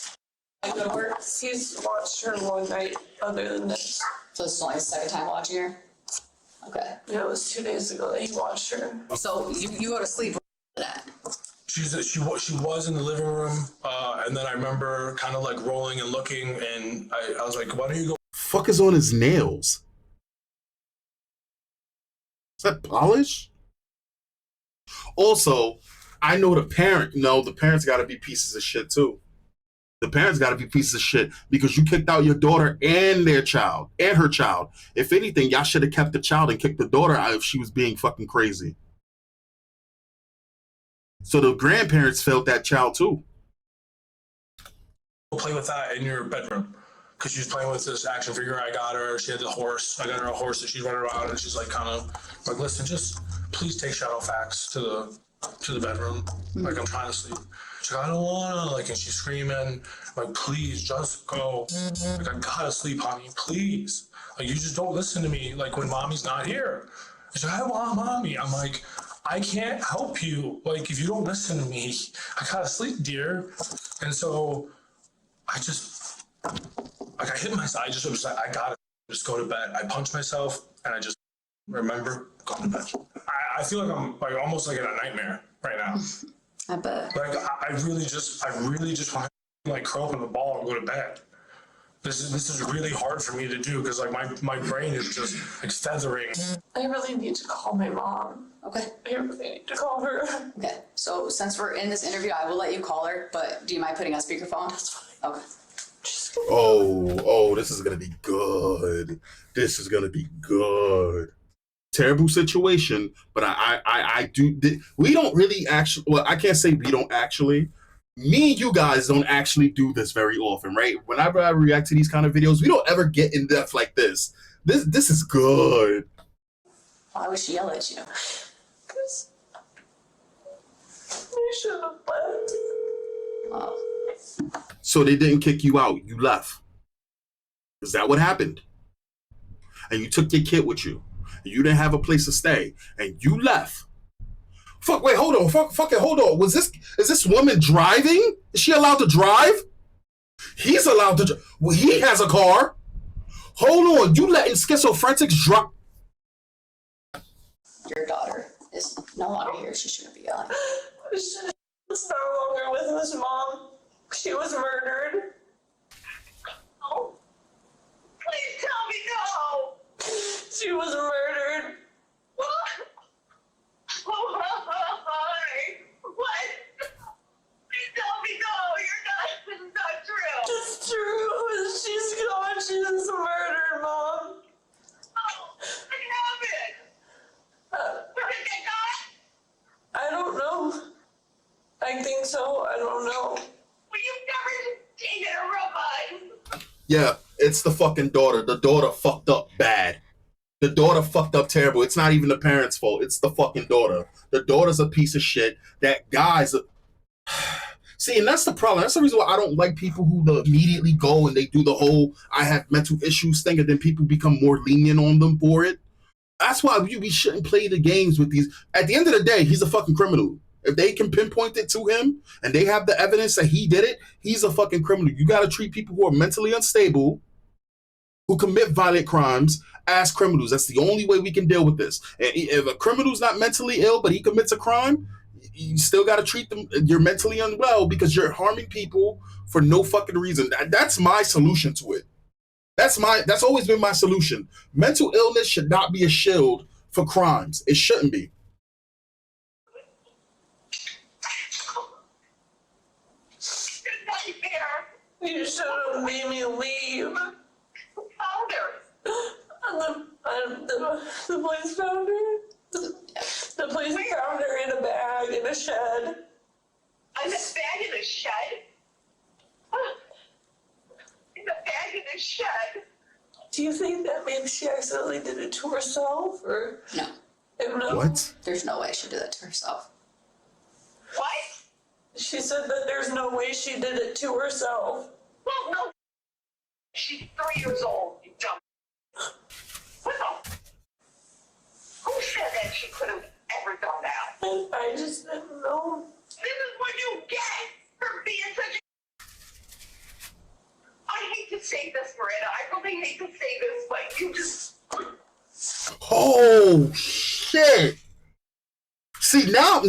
Go to work? He's watched her one night other than this. So this is only his second time watching her? Okay. Yeah, it was 2 days ago that he watched her. So you go to sleep after that? She was in the living room, and then I remember kind of like rolling and looking, and I was like, why don't you go? Fuck is on his nails? Is that polish? Also, I know the parents gotta be pieces of shit too. The parents gotta be pieces of shit because you kicked out your daughter and her child. If anything, y'all should have kept the child and kicked the daughter out if she was being fucking crazy. So the grandparents felt that child too. Play with that in your bedroom. Because she was playing with this action figure I got her. She had the horse. I got her a horse that she's running around, and she's like kind of like, listen, just please take Shadowfax to the bedroom. Like, I'm trying to sleep. She's like, I don't wanna, like, and she's screaming, like, please just go. Like, I gotta sleep, honey, please. Like, you just don't listen to me, like, when mommy's not here. She's like, I want mommy. I'm like, I can't help you. Like, if you don't listen to me, I gotta sleep, dear. And so I just, like, I hit myself. I just was like, I gotta just go to bed. I punched myself, and I just remember. I feel like I'm like almost like in a nightmare right now. I bet. Like I really just want to like curl up in the ball and go to bed. This is really hard for me to do because like my brain is just like feathering. I really need to call my mom. Okay. I really need to call her. Okay. So since we're in this interview, I will let you call her, but do you mind putting on speakerphone? That's fine. Okay. Oh, this is gonna be good. This is gonna be good. Terrible situation, but I do. We don't really actually. Well, I can't say we don't actually. Me and you guys don't actually do this very often, right? Whenever I react to these kind of videos, we don't ever get in depth like this. This is good. Why would she yell at you? Because I should have left. Oh. So they didn't kick you out. You left. Is that what happened? And you took your kid with you. You didn't have a place to stay, and you left. Fuck! Wait, hold on. Fuck it. Hold on. Is this woman driving? Is she allowed to drive? He's allowed to. Well, he has a car. Hold on. You letting schizophrenics drive? Your daughter is no longer here. She shouldn't be yelling. She's no longer with his mom. She was murdered. Oh. Please tell me no. She was murdered. What? Please tell me no. This is not true. It's true. She's gone. She's murdered, Mom. Oh, what happened? Where did they go? I don't know. I think so. I don't know. Well, you've never taken a robot. Yeah, it's the fucking daughter. The daughter fucked up bad. The daughter fucked up terrible. It's not even the parents' fault. It's the fucking daughter. The daughter's a piece of shit. That guy's a... See, and that's the problem. That's the reason why I don't like people who immediately go and they do the whole I have mental issues thing, and then people become more lenient on them for it. That's why we shouldn't play the games with these. At the end of the day, he's a fucking criminal. If they can pinpoint it to him and they have the evidence that he did it, he's a fucking criminal. You got to treat people who are mentally unstable, who commit violent crimes, as criminals. That's the only way we can deal with this. And if a criminal's not mentally ill, but he commits a crime, you still got to treat them. You're mentally unwell because you're harming people for no fucking reason. That's my solution to it. That's always been my solution. Mental illness should not be a shield for crimes. It shouldn't be. You should have made me leave. Who found her? The police found her. The police found her in a bag in a shed. In a bag in a shed? In a bag in a shed? Do you think that maybe she accidentally did it to herself, or no? No. What? There's no way she did that to herself. What? She said that there's no way she did it to herself. Well, no. She's 3 years old, you dumb. What the? Who said that she could have ever done that? I just didn't know. This is what you get for being such a... I hate to say this, Miranda. I really hate to say this, but you just... Oh shit! See now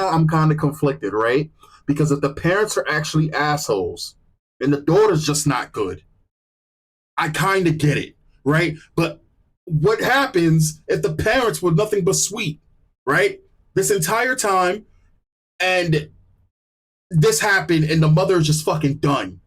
I'm kind of conflicted, right? Because if the parents are actually assholes and the daughter's just not good, I kind of get it, right? But what happens if the parents were nothing but sweet, right? This entire time, and this happened, and the mother is just fucking done.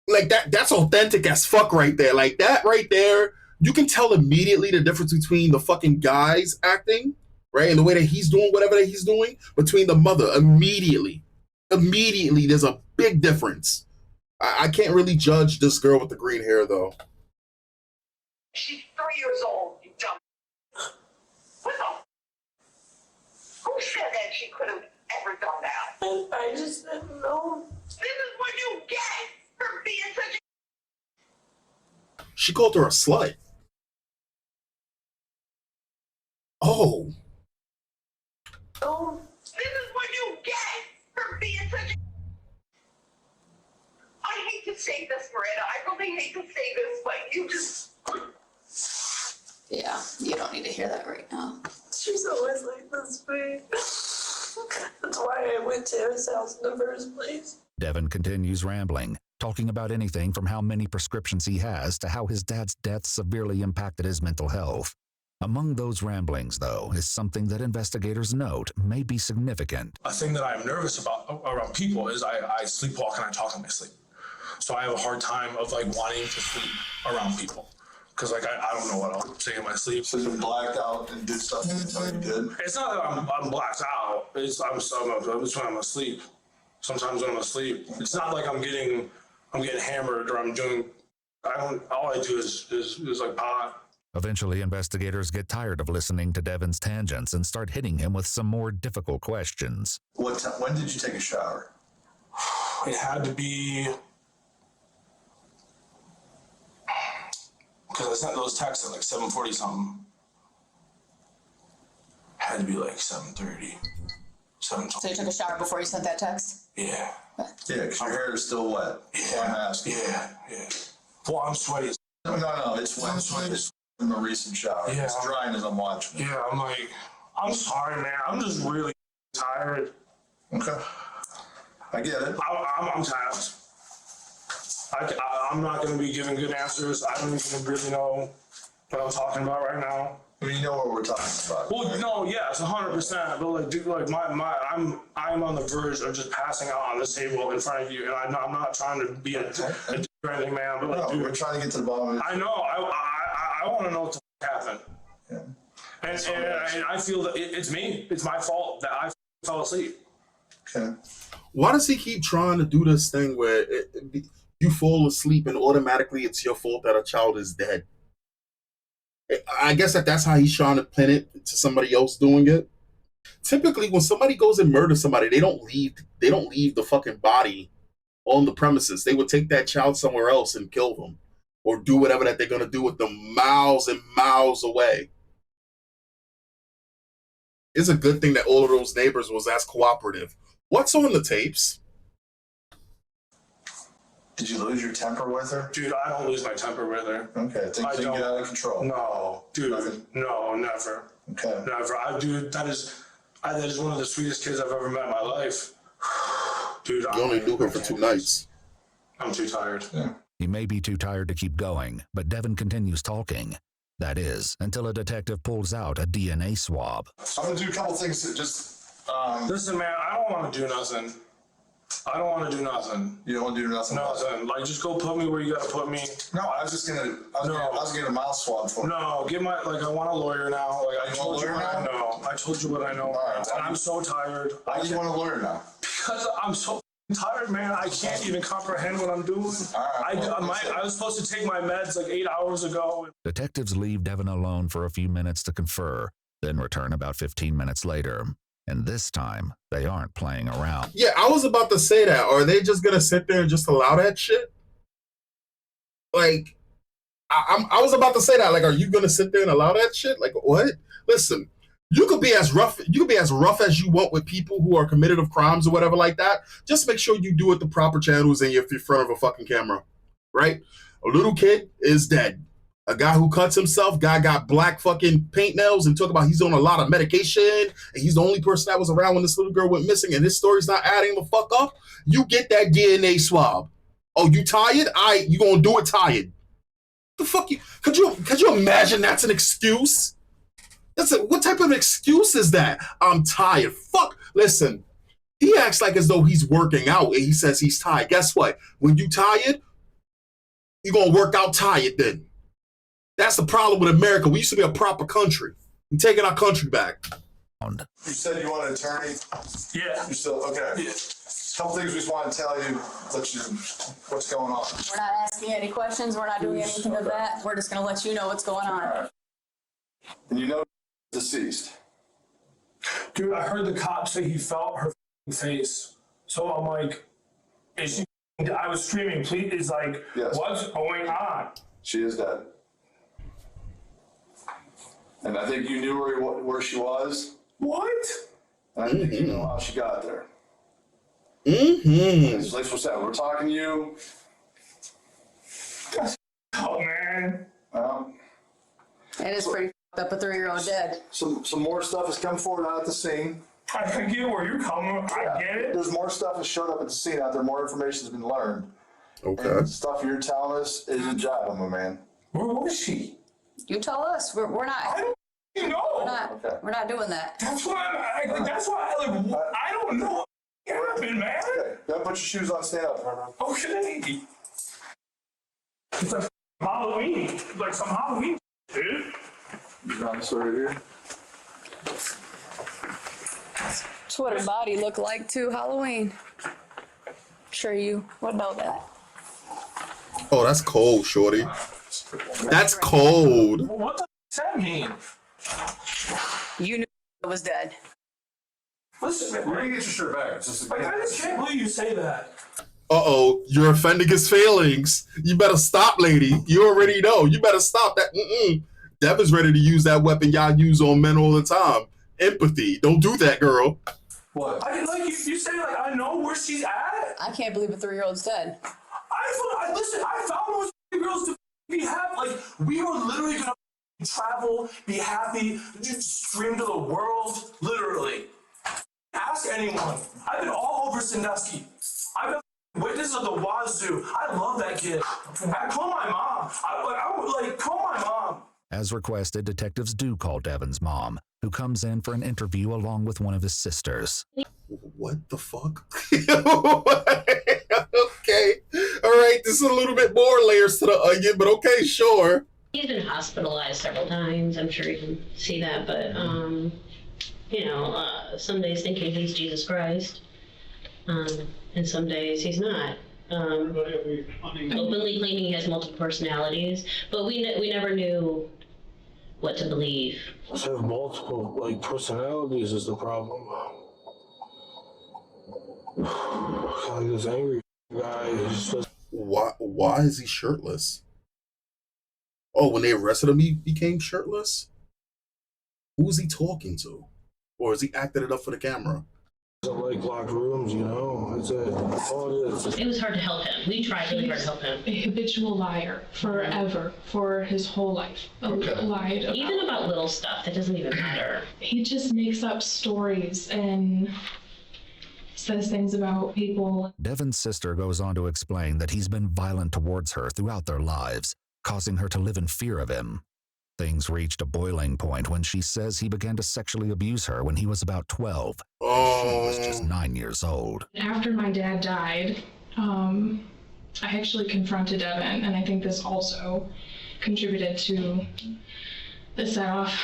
Like that's authentic as fuck right there. Like that right there, you can tell immediately the difference between the fucking guys acting, right? And the way that he's doing whatever that he's doing, between the mother. Immediately, there's a big difference. I can't really judge this girl with the green hair though. She's 3 years old, you dumb. What the? Who said that she could have ever done that? I just didn't know. This is what you get for being such a... She called her a slut. Oh. Oh. This is what you get for being such a... I hate to say this, Miranda. I really hate to say this, but you just. Yeah, you don't need to hear that right now. She's always like this to me. That's why I went to his house in the first place. Devin continues rambling, talking about anything from how many prescriptions he has to how his dad's death severely impacted his mental health. Among those ramblings, though, is something that investigators note may be significant. A thing that I'm nervous about around people is I sleepwalk and I talk in my sleep. So I have a hard time of like wanting to sleep around people. Because like I don't know what I'll say in my sleep. So you're blacked out and did stuff until you did? It's not that I'm blacked out. It's when I'm asleep. Sometimes when I'm asleep, it's not like I'm getting hammered or all I do is like pot. Eventually, investigators get tired of listening to Devin's tangents and start hitting him with some more difficult questions. When did you take a shower? It had to be, because I sent those texts at like 7:40 something. Had to be like 7:30, 7:20. So you took a shower before you sent that text? Yeah. Yeah, because your hair is still wet. Yeah. I'm asking. Yeah. Well, I'm sweaty. No, it's wet. It's from a recent shower. Yeah. It's drying as I'm watching it. Yeah, I'm sorry, man. I'm just really tired. Okay. I get it. I'm tapped. I'm not going to be giving good answers. I don't even really know what I'm talking about right now. I mean, you know what we're talking about. Well, right? no, yes, 100%. But like, dude, like I'm on the verge of just passing out on this table in front of you, and I'm not trying to be a dick or anything, man. But like, No, dude, we're trying to get to the bottom of it. I know. I want to know what the fuck happened. Yeah. And I feel that it's me. It's my fault that I fell asleep. Okay. Why does he keep trying to do this thing where you fall asleep and automatically it's your fault that a child is dead? I guess that's how he's trying to pin it to somebody else doing it. Typically, when somebody goes and murders somebody, they don't leave the fucking body on the premises. They would take that child somewhere else and kill them, or do whatever that they're gonna do with them miles and miles away. It's a good thing that all of those neighbors was as cooperative. What's on the tapes? Did you lose your temper with her? Dude, I don't lose my temper with her. Okay, things didn't get out of control. No, dude, Nothing? no, never. Okay. Never. Dude, that is one of the sweetest kids I've ever met in my life. Dude, You only knew her for 2 nights. I'm too tired. Yeah. He may be too tired to keep going, but Devin continues talking. That is, until a detective pulls out a DNA swab. I'm going to do a couple things that just... Listen, man, I don't want to do nothing. I don't want to do nothing. You don't want to do nothing? Nothing. Like, just go put me where you got to put me. No, I was just going to... I was getting a mouth swab for you. No, I want a lawyer now. Like, I told you what I know. I told you what I know. Right, and I'm so tired. Why do you want a lawyer now? Because I'm so tired, man. I can't even comprehend what I'm doing. I was supposed to take my meds like 8 hours ago. Detectives leave Devin alone for a few minutes to confer, then return about 15 minutes later. And this time, they aren't playing around. Yeah, I was about to say that. Are they just gonna sit there and just allow that shit? Like, I was about to say that. Like, are you gonna sit there and allow that shit? Like, what? Listen, you could be as rough as you want with people who are committed of crimes or whatever like that. Just make sure you do it the proper channels and you're in front of a fucking camera, right? A little kid is dead. A guy who cuts himself, guy got black fucking paint nails and talk about he's on a lot of medication and he's the only person that was around when this little girl went missing and his story's not adding the fuck up. You get that DNA swab. Oh, you tired? You gonna do it tired. The fuck you? Could you imagine that's an excuse? What type of excuse is that? I'm tired. Fuck. Listen, he acts like as though he's working out and he says he's tired. Guess what? When you tired, you're gonna work out tired then. That's the problem with America. We used to be a proper country. We're taking our country back. You said you want an attorney? Yeah. You're still, okay. Yeah. Couple things we just want to tell you, let you what's going on. We're not asking you any questions. We're not doing anything of that. We're just going to let you know what's going on. Right. And you know deceased. Dude, I heard the cop say he felt her face. So I'm like, I was screaming, please, it's like, yes. What's going on? She is dead. And I think you knew where she was. What? And I think you know how she got there. Mm-hmm. Like we said, we're talking to you. It is pretty f***ed up, a 3-year-old dead. Some more stuff has come forward out at the scene. I get where you're coming. I get it. There's more stuff that's showed up at the scene out there. More information has been learned. Okay. And stuff you're telling us isn't jiving, my man. Where was she? You tell us. We're not. I don't know. We're not doing that. That's why I don't know what happened, man. Okay. Don't put your shoes on. Stand up. Okay. It's like Halloween. Like some Halloween, dude. You got this right here. That's what her body looked like too, Halloween. Sure you would know that. Oh, that's cold, shorty. That's cold. What the does that mean? You knew it was dead. Listen, We're gonna get your shirt back. I just can't believe you say that. Uh-oh, you're offending his feelings. You better stop, lady. You already know. You better stop that. Devin's ready to use that weapon y'all use on men all the time. Empathy. Don't do that, girl. What? You say like I know where she's at. I can't believe a 3-year-old's dead. Listen. I found those girls to be happy. Like we were literally gonna travel, be happy, just scream to the world. Literally. Ask anyone. I've been all over Sandusky. I've been witness of the Wazoo. I love that kid. I call my mom. I would call my mom. As requested, detectives do call Devin's mom, who comes in for an interview along with one of his sisters. What the fuck? Okay. All right. This is a little bit more layers to the onion, but okay, sure. He's been hospitalized several times. I'm sure you can see that, but some days thinking he's Jesus Christ, and some days he's not. Openly claiming he has multiple personalities, but we never knew what to believe. To have multiple personalities is the problem. Like this angry guy is just. Why is he shirtless? Oh, when they arrested him, he became shirtless? Who's he talking to? Or is he acting it up for the camera? Doesn't like locked rooms, that's it. That's all it is. It was hard to help him. We tried really hard to help him. A habitual liar forever, for his whole life. Lied about. Even about little stuff that doesn't even matter. He just makes up stories and says things about people. Devin's sister goes on to explain that he's been violent towards her throughout their lives, causing her to live in fear of him. Things reached a boiling point when she says he began to sexually abuse her when he was about 12. Oh. She was just 9 years old. After my dad died, I actually confronted Devin, and I think this also contributed to the set-off.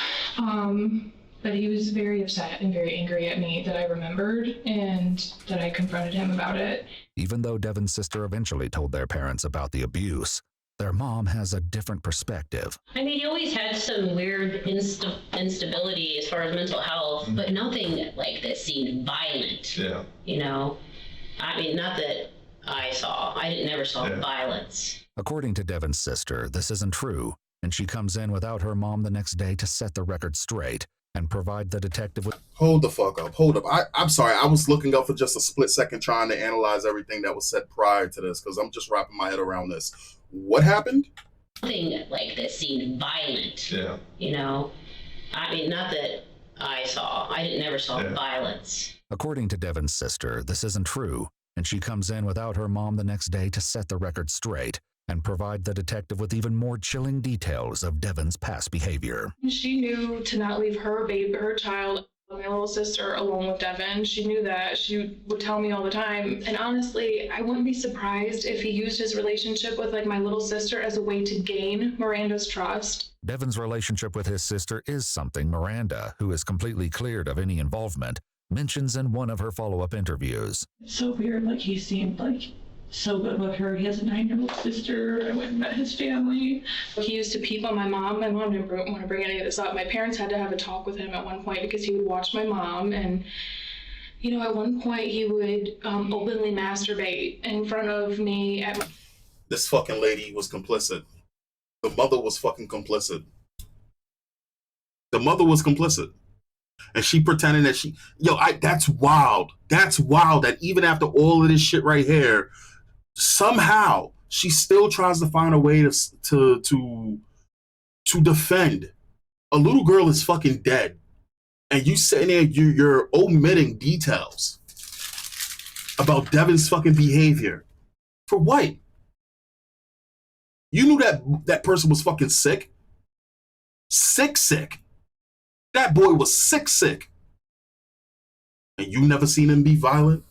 But he was very upset and very angry at me that I remembered and that I confronted him about it. Even though Devin's sister eventually told their parents about the abuse, their mom has a different perspective. I mean, he always had some weird instability as far as mental health, but nothing like that seemed violent. Yeah. I mean, not that I saw. I never saw violence. According to Devin's sister, this isn't true, and she comes in without her mom the next day to set the record straight and provide the detective with... Hold the fuck up. Hold up. I'm sorry. I was looking up for just a split second trying to analyze everything that was said prior to this because I'm just wrapping my head around this. What happened? Nothing like that seemed violent. Yeah. I mean, not that I saw. I never saw violence. According to Devin's sister, this isn't true, and she comes in without her mom the next day to set the record straight and provide the detective with even more chilling details of Devin's past behavior. She knew to not leave her child, my little sister, alone with Devin. She knew that. She would tell me all the time. And honestly, I wouldn't be surprised if he used his relationship with my little sister as a way to gain Miranda's trust. Devin's relationship with his sister is something Miranda, who is completely cleared of any involvement, mentions in one of her follow-up interviews. It's so weird, he seemed so good with her. He has a 9-year-old sister. I went and met his family. He used to peep on my mom. My mom didn't want to bring any of this up. My parents had to have a talk with him at one point because he would watch my mom. And, at one point he would openly masturbate in front of me. This fucking lady was complicit. The mother was fucking complicit. The mother was complicit. And she pretending that she... that's wild. That's wild that even after all of this shit right here, somehow she still tries to find a way to defend A little girl is fucking dead. And you sitting there, you're omitting details about Devin's fucking behavior. For what? You knew that person was fucking sick. Sick. That boy was sick. And you never seen him be violent?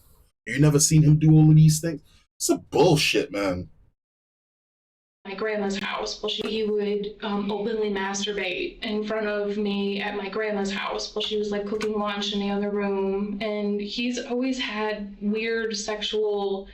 You never seen him do all of these things? It's a bullshit, man. My grandma's house. Well, he would openly masturbate in front of me at my grandma's house while she was like cooking lunch in the other room. And he's always had weird sexual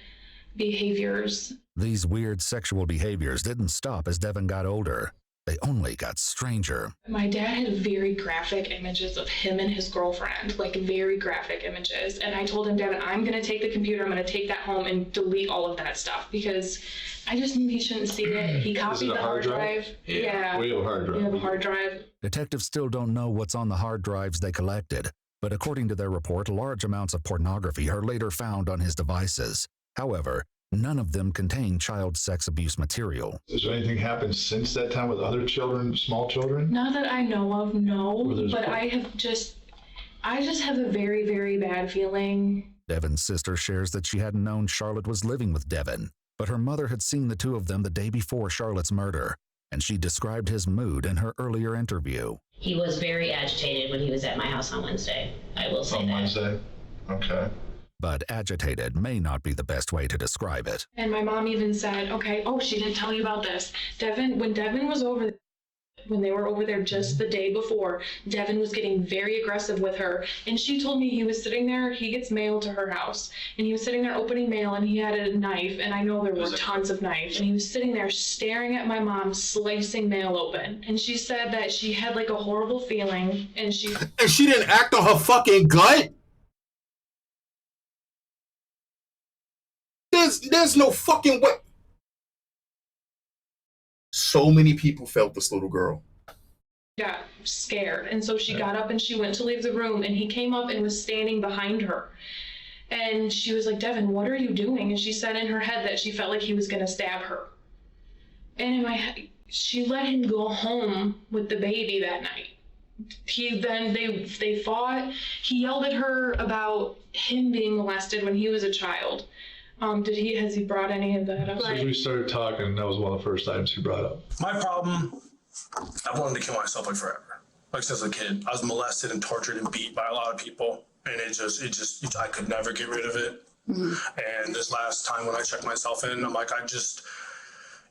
behaviors. These weird sexual behaviors didn't stop as Devin got older. They only got stranger. My dad had very graphic images of him and his girlfriend, like very graphic images. And I told him, Devin, I'm going to take the computer, I'm going to take that home and delete all of that stuff because I just knew he shouldn't see it. He copied the hard drive. Yeah. We have a hard drive. We have a hard drive. Detectives still don't know what's on the hard drives they collected, but according to their report, large amounts of pornography are later found on his devices. However, none of them contain child sex abuse material. Has there anything happened since that time with other children, small children? Not that I know of, no. But I just have a very, very bad feeling. Devin's sister shares that she hadn't known Charlotte was living with Devin, but her mother had seen the two of them the day before Charlotte's murder, and she described his mood in her earlier interview. He was very agitated when he was at my house on Wednesday. I will say that. On Wednesday? Okay. But agitated may not be the best way to describe it. And my mom even said, okay, oh, she didn't tell you about this. When Devin was over, when they were over there just the day before, Devin was getting very aggressive with her. And she told me he was sitting there, he gets mail to her house, and he was sitting there opening mail and he had a knife, and I know there were tons of knives, and he was sitting there staring at my mom, slicing mail open. And she said that she had like a horrible feeling, and she didn't act on her fucking gut? There's no fucking way. So many people felt this little girl. got scared. And so she got up and she went to leave the room, and he came up and was standing behind her. And she was like, Devin, what are you doing? And she said in her head that she felt like he was going to stab her. And in my head, she let him go home with the baby that night. They fought. He yelled at her about him being molested when he was a child. Has he brought any of that up? As soon as we started talking, that was one of the first items he brought up. My problem, I wanted to kill myself like forever. Like since a kid, I was molested and tortured and beat by a lot of people, and I could never get rid of it. Mm-hmm. And this last time when I checked myself in, I'm like,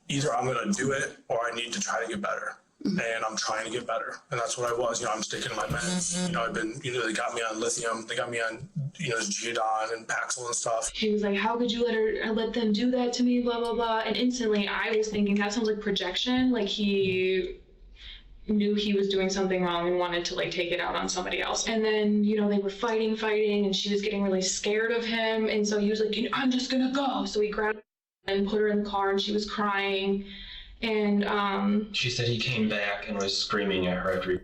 either I'm gonna do it or I need to try to get better. Mm-hmm. And I'm trying to get better, and that's what I was. I'm sticking to my meds. Mm-hmm. I've been, they got me on lithium, they got me on, Geodon and Paxil and stuff. He was like, how could you let them do that to me, blah, blah, blah. And instantly I was thinking that sounds like projection. Like he knew he was doing something wrong and wanted to take it out on somebody else. And then, they were fighting, and she was getting really scared of him. And so he was like, I'm just gonna go. So he grabbed her and put her in the car, and she was crying. And she said he came back and was screaming at her after he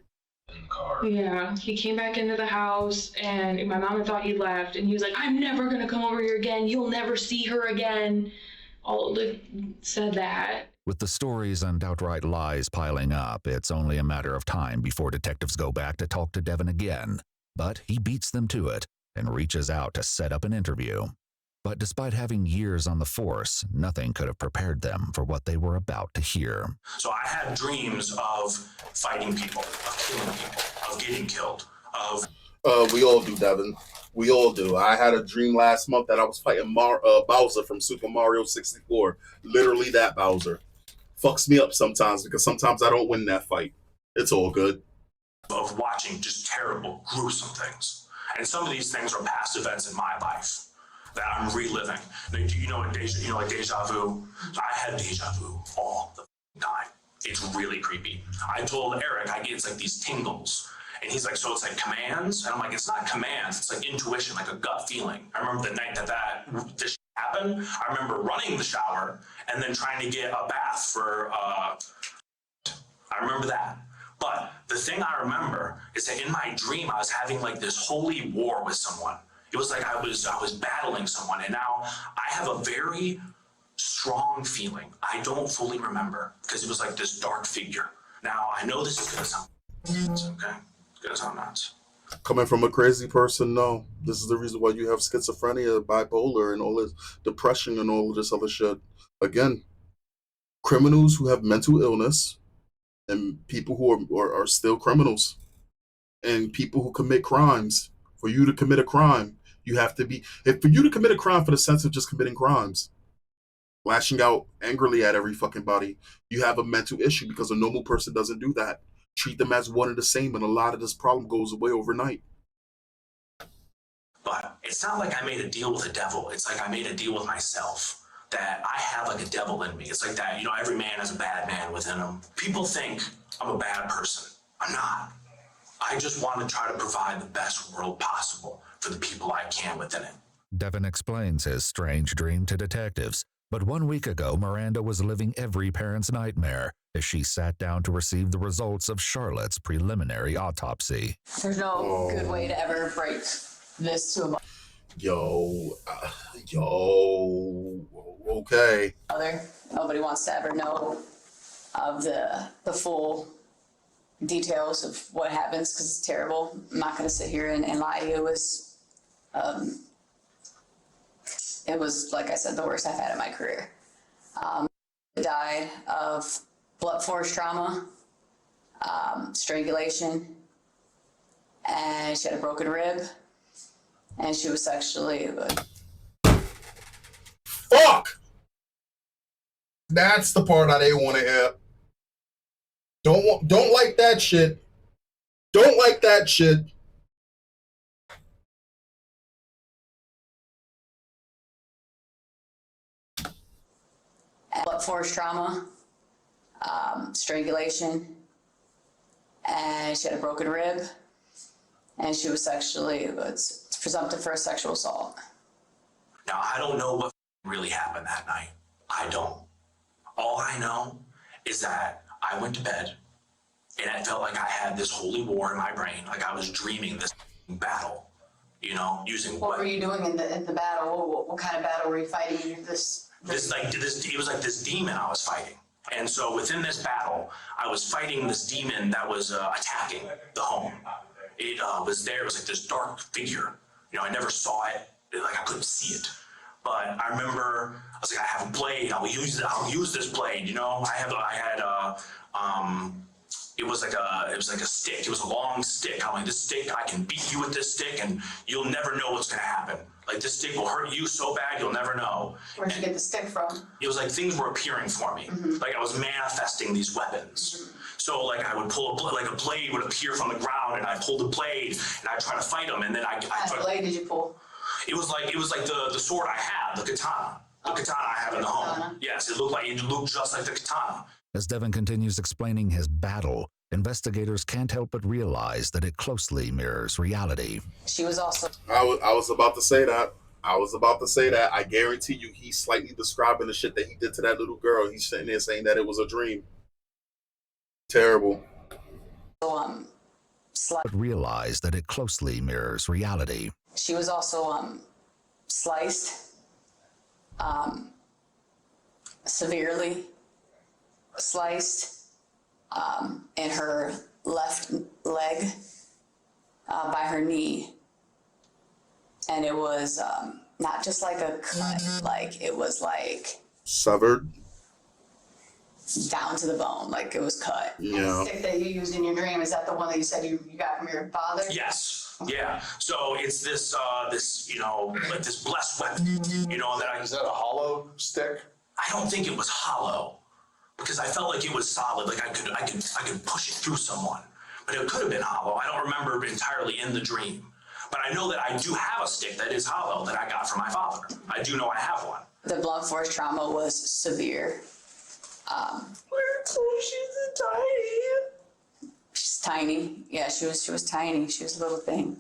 in the car. Yeah, he came back into the house, and my mom thought he'd left, and he was like, I'm never gonna come over here again, you'll never see her again. Said that. With the stories and outright lies piling up, it's only a matter of time before detectives go back to talk to Devin again. But he beats them to it and reaches out to set up an interview. But despite having years on the force, nothing could have prepared them for what they were about to hear. So I had dreams of fighting people, of killing people, of getting killed, of... We all do, Devin. We all do. I had a dream last month that I was fighting Bowser from Super Mario 64. Literally that Bowser. Fucks me up sometimes because sometimes I don't win that fight. It's all good. Of watching just terrible, gruesome things. And some of these things are past events in my life that I'm reliving. Do you know what deja vu? I had deja vu all the time. It's really creepy. I told Eric it's like these tingles. And he's like, so it's like commands? And I'm like, it's not commands, it's like intuition, like a gut feeling. I remember the night this happened, I remember running the shower and then trying to get a bath for, I remember that. But the thing I remember is that in my dream, I was having like this holy war with someone. It was like I was battling someone, and now I have a very strong feeling. I don't fully remember because it was like this dark figure. Now I know this is gonna sound. It's okay. Because I'm not. Coming from a crazy person, no. This is the reason why you have schizophrenia, bipolar, and all this depression and all of this other shit. Again, criminals who have mental illness and people who are still criminals and people who commit crimes. For you to commit a crime, you have to be. If for you to commit a crime for the sense of just committing crimes, lashing out angrily at every fucking body, you have a mental issue because a normal person doesn't do that. Treat them as one and the same, and a lot of this problem goes away overnight. But it's not like I made a deal with the devil. It's like I made a deal with myself. That I have like a devil in me. It's like that, you know, every man has a bad man within him. People think I'm a bad person. I'm not. I just want to try to provide the best world possible for the people I can within it. Devin explains his strange dream to detectives, but 1 week ago, Miranda was living every parent's nightmare as she sat down to receive the results of Charlotte's preliminary autopsy. There's no good way to ever break this to a Okay. mother. Nobody wants to ever know of the full details of what happens because it's terrible. I'm not going to sit here and lie to you. It was, like I said, the worst I've had in my career. Died of blunt force trauma, strangulation, and she had a broken rib, and she was sexually. Fuck! That's the part I didn't want to hear. Don't like that shit. Don't like that shit. Blunt force trauma, strangulation, and she had a broken rib, and she was sexually, it's presumptive for a sexual assault. Now, I don't know what really happened that night. I don't. All I know is that I went to bed and I felt like I had this holy war in my brain, like I was dreaming this battle, you know, using What were you doing in the battle? What kind of battle were you fighting? It was like this demon I was fighting. And so within this battle, I was fighting this demon that was attacking the home. It was there. It was like this dark figure. You know, I never saw it. Like I couldn't see it. But I remember I was like, I have a blade. I'll use this blade. You know, it was like a stick. It was a long stick. I'm like, this stick, I can beat you with this stick, and you'll never know what's gonna happen. Like this stick will hurt you so bad you'll never know. Where'd you get the stick from? It was like things were appearing for me. Mm-hmm. Like I was manifesting these weapons. Mm-hmm. So like I would pull a blade would appear from the ground, and I pulled the blade and I try to fight him, and then I what blade did you pull? It was like the sword I had, the katana. The katana I have in the home. Yes, it looked just like the katana. As Devin continues explaining his battle, investigators can't help but realize that it closely mirrors reality. She was also. I was about to say that. I guarantee you he's slightly describing the shit that he did to that little girl. He's sitting there saying that it was a dream. Terrible. But realize that it closely mirrors reality. She was also sliced severely sliced in her left leg by her knee, and it was not just like a cut, like it was like severed down to the bone, like it was cut. Yeah. And the stick that you used in your dream, is that the one that you said you got from your father? Yes. Yeah. So it's this you know, like this blessed weapon, you know, that Is that a hollow stick? I don't think it was hollow, because I felt like it was solid, like I could push it through someone. But it could have been hollow. I don't remember entirely in the dream. But I know that I do have a stick that is hollow that I got from my father. I do know I have one. The blunt force trauma was severe. She's tiny. Yeah, she was tiny. She was a little thing.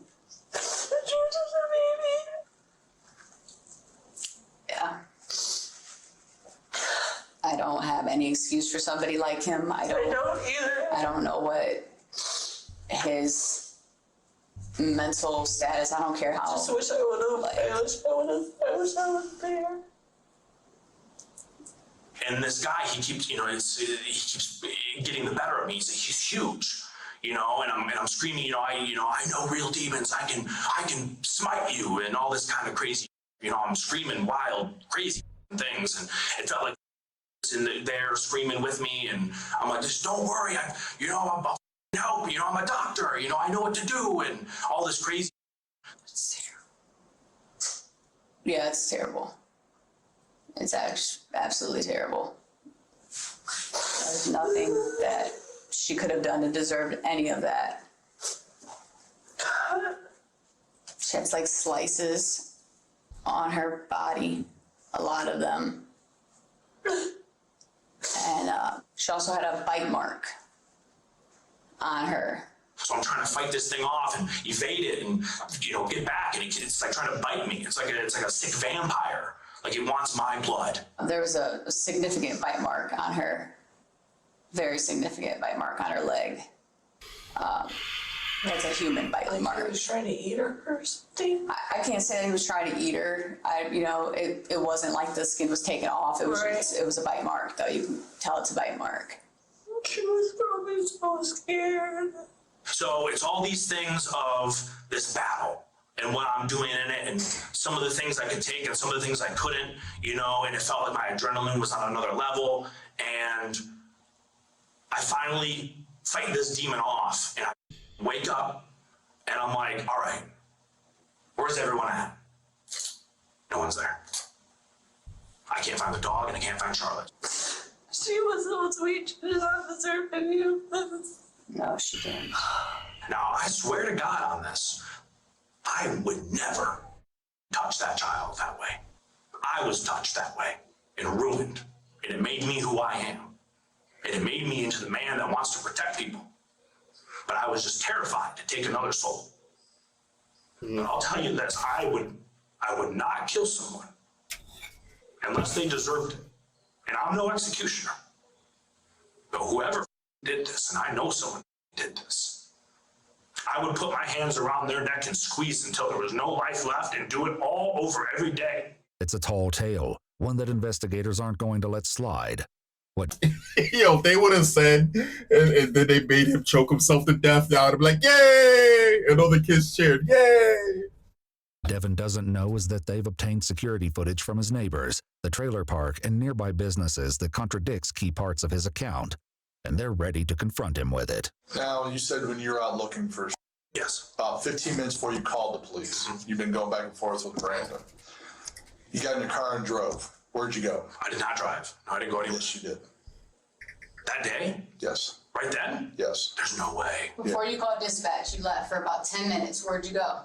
Yeah. I don't have any excuse for somebody like him. I don't either. I don't know what his mental status. I don't care how. I just wish I would have. I wish I was there. And this guy, he keeps, you know, he keeps getting the better of me. He's huge. and I'm screaming, I know real demons. I can smite you and all this kind of crazy, I'm screaming wild, crazy things. And it felt like they're screaming with me. And I'm like, just don't worry. I'll help. I'm a doctor. I know what to do. And all this crazy. Yeah, it's terrible. It's absolutely terrible. There's nothing that she could have done to deserve any of that. She has like slices on her body, a lot of them. And she also had a bite mark on her. So I'm trying to fight this thing off and evade it and, get back. And it's like trying to bite me. It's like a sick vampire. Like it wants my blood. There was a significant bite mark on her. Very significant bite mark on her leg. That's a human bite mark. He was trying to eat her or something? I can't say that he was trying to eat her. It wasn't like the skin was taken off. It was it was a bite mark, though. You can tell it's a bite mark. She was probably so scared. So it's all these things of this battle and what I'm doing in it and some of the things I could take and some of the things I couldn't, and it felt like my adrenaline was on another level. And I finally fight this demon off and I wake up and I'm like, all right, where's everyone at? No one's there. I can't find the dog and I can't find Charlotte. She was so sweet. She did not deserve any of this. No, she didn't. Now, I swear to God on this, I would never touch that child that way. I was touched that way and ruined. And it made me who I am. And it made me into the man that wants to protect people. But I was just terrified to take another soul. But I'll tell you this, I would not kill someone unless they deserved it. And I'm no executioner. But whoever did this, and I know someone did this, I would put my hands around their neck and squeeze until there was no life left and do it all over every day. It's a tall tale, one that investigators aren't going to let slide. What? Yo, if they would have said, and then they made him choke himself to death, I would have been like, yay! And all the kids cheered, yay! Devin doesn't know is that they've obtained security footage from his neighbors, the trailer park, and nearby businesses that contradicts key parts of his account. And they're ready to confront him with it. Now, you said when you were out looking for yes, about 15 minutes before you called the police, you've been going back and forth with Brandon. You got in your car and drove. Where'd you go? I did not drive. No, I didn't go anywhere. Yes, you did. That day? Yes. Right then? Yes. There's no way. Before you called dispatch, you left for about 10 minutes. Where'd you go?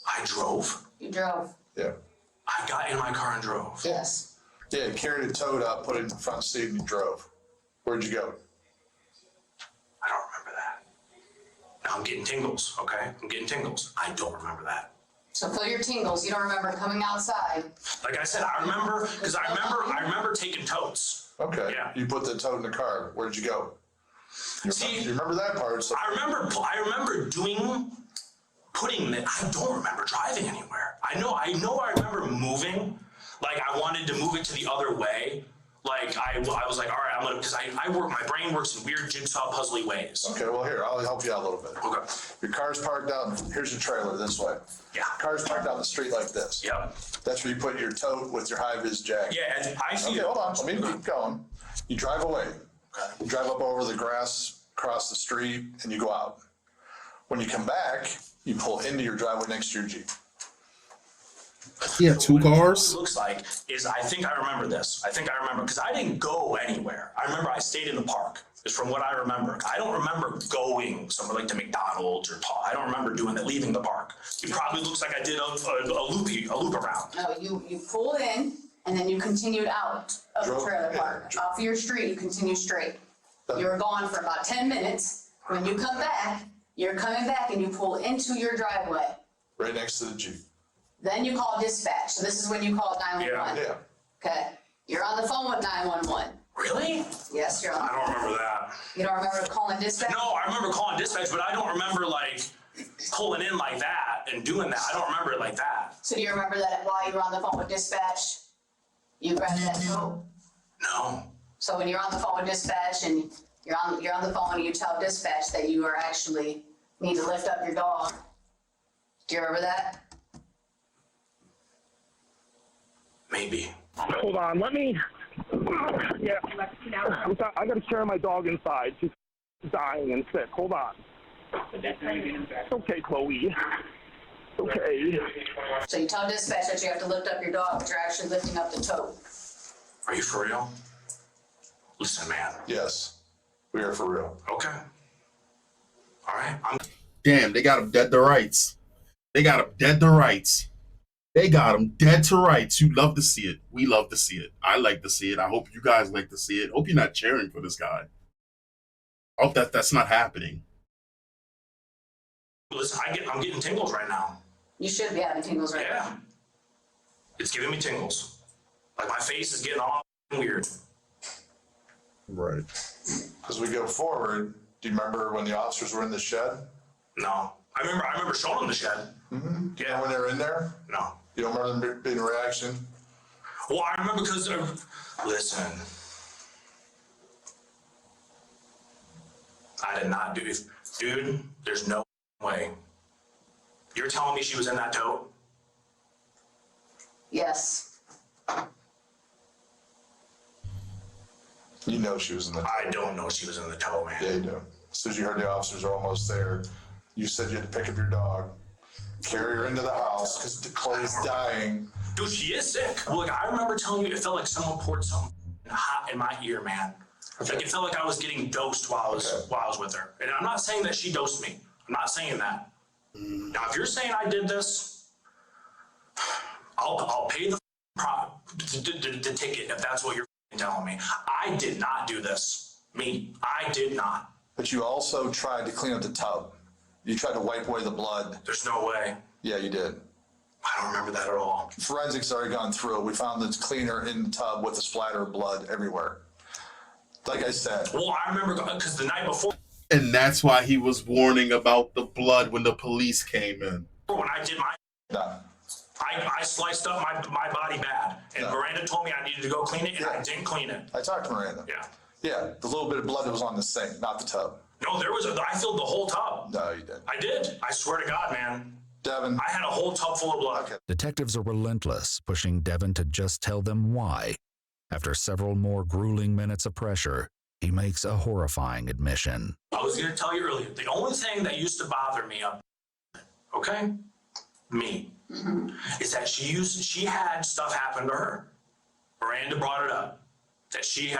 I drove? You drove. Yeah. I got in my car and drove. Yes. Yeah, you carried a toad out, put it in the front seat, and you drove. Where'd you go? I don't remember that. Now I'm getting tingles, okay? I'm getting tingles. I don't remember that. So feel your tingles. You don't remember coming outside. Like I said, I remember, because I remember taking totes. Okay. Yeah. You put the toad in the car. Where'd you go? You remember that part? So. I remember putting it. I don't remember driving anywhere. I know I remember moving. Like I wanted to move it to the other way. Like I was like, all right, I'm gonna, because my brain works in weird jigsaw puzzly ways. Okay, well here, I'll help you out a little bit. Okay. Your car's parked out, here's your trailer this way. Yeah. Car's parked out the street like this. Yep. That's where you put your tote with your high-vis jacket. Yeah, and I see. Okay, hold on, let me keep going. You drive away. You drive up over the grass, across the street, and you go out. When you come back, you pull into your driveway next to your Jeep. He had two cars? What it looks like is, I think I remember this. I think I remember, because I didn't go anywhere. I remember I stayed in the park, is from what I remember. I don't remember going somewhere like to McDonald's or I don't remember doing that, leaving the park. It probably looks like I did a loop around. No, you pulled in and then you continued out of the trailer park. Off your street, you continue straight. You were gone for about 10 minutes. When you come back, you're coming back and you pull into your driveway. Right next to the Jeep. Then you call dispatch. So this is when you call 911. Yeah. Okay. You're on the phone with 911. Really? Yes, you're on. I don't remember that. You don't remember calling dispatch? No, I remember calling dispatch, but I don't remember like pulling in like that and doing that. I don't remember it like that. So do you remember that while you were on the phone with dispatch, you grabbed that tote? No. So when you're on the phone with dispatch and You're on the phone and you tell dispatch that you are actually need to lift up your dog. Do you remember that? Maybe. Hold on, let me. Yeah, I gotta carry my dog inside. She's dying and sick. Hold on. It's okay, Chloe. It's okay. So you tell dispatch that you have to lift up your dog, but you're actually lifting up the tote. Are you for real? Listen, man. Yes, we are for real. Okay. All right. Damn, they got him dead to rights. They got him dead to rights. They got him dead to rights. You love to see it. We love to see it. I like to see it. I hope you guys like to see it. Hope you're not cheering for this guy. I hope that's not happening. Listen, I'm getting tingles right now. You should be having tingles right now. Yeah. It's giving me tingles. Like my face is getting all weird. Right. As we go forward, do you remember when the officers were in the shed? No. I remember showing them the shed. Mm-hmm. Yeah. When they were in there? No. You don't remember them being a reaction? Well, I remember because listen. I did not do it. Dude, there's no way. You're telling me she was in that tote? Yes. You know she was in the tote. I don't know she was in the tote, man. Yeah, you do. As soon as you heard the officers are almost there, you said you had to pick up your dog, carry her into the house because Chloe's dying. Dude, she is sick. Look, I remember telling you it felt like someone poured something hot in my ear, man. Okay. Like it felt like I was getting dosed while I was with her. And I'm not saying that she dosed me. I'm not saying that. Now, if you're saying I did this, I'll pay the ticket if that's what you're telling me. I did not do this. Me, I did not. But you also tried to clean up the tub. You tried to wipe away the blood. There's no way. Yeah, you did. I don't remember that at all. Forensics already gone through it. We found the cleaner in the tub with a splatter of blood everywhere. Like I said. Well, I remember because the night before. And that's why he was warning about the blood when the police came in. When I did my. No. I sliced up my body bad. And Miranda told me I needed to go clean it, and I didn't clean it. I talked to Miranda. Yeah. Yeah, the little bit of blood that was on the sink, not the tub. No, I filled the whole tub. No, you didn't. I did. I swear to God, man. Devin. I had a whole tub full of blood. Okay. Detectives are relentless, pushing Devin to just tell them why. After several more grueling minutes of pressure, he makes a horrifying admission. I was going to tell you earlier, the only thing that used to bother me okay? Me. Mm-hmm. Is that she had stuff happen to her. Miranda brought it up. That she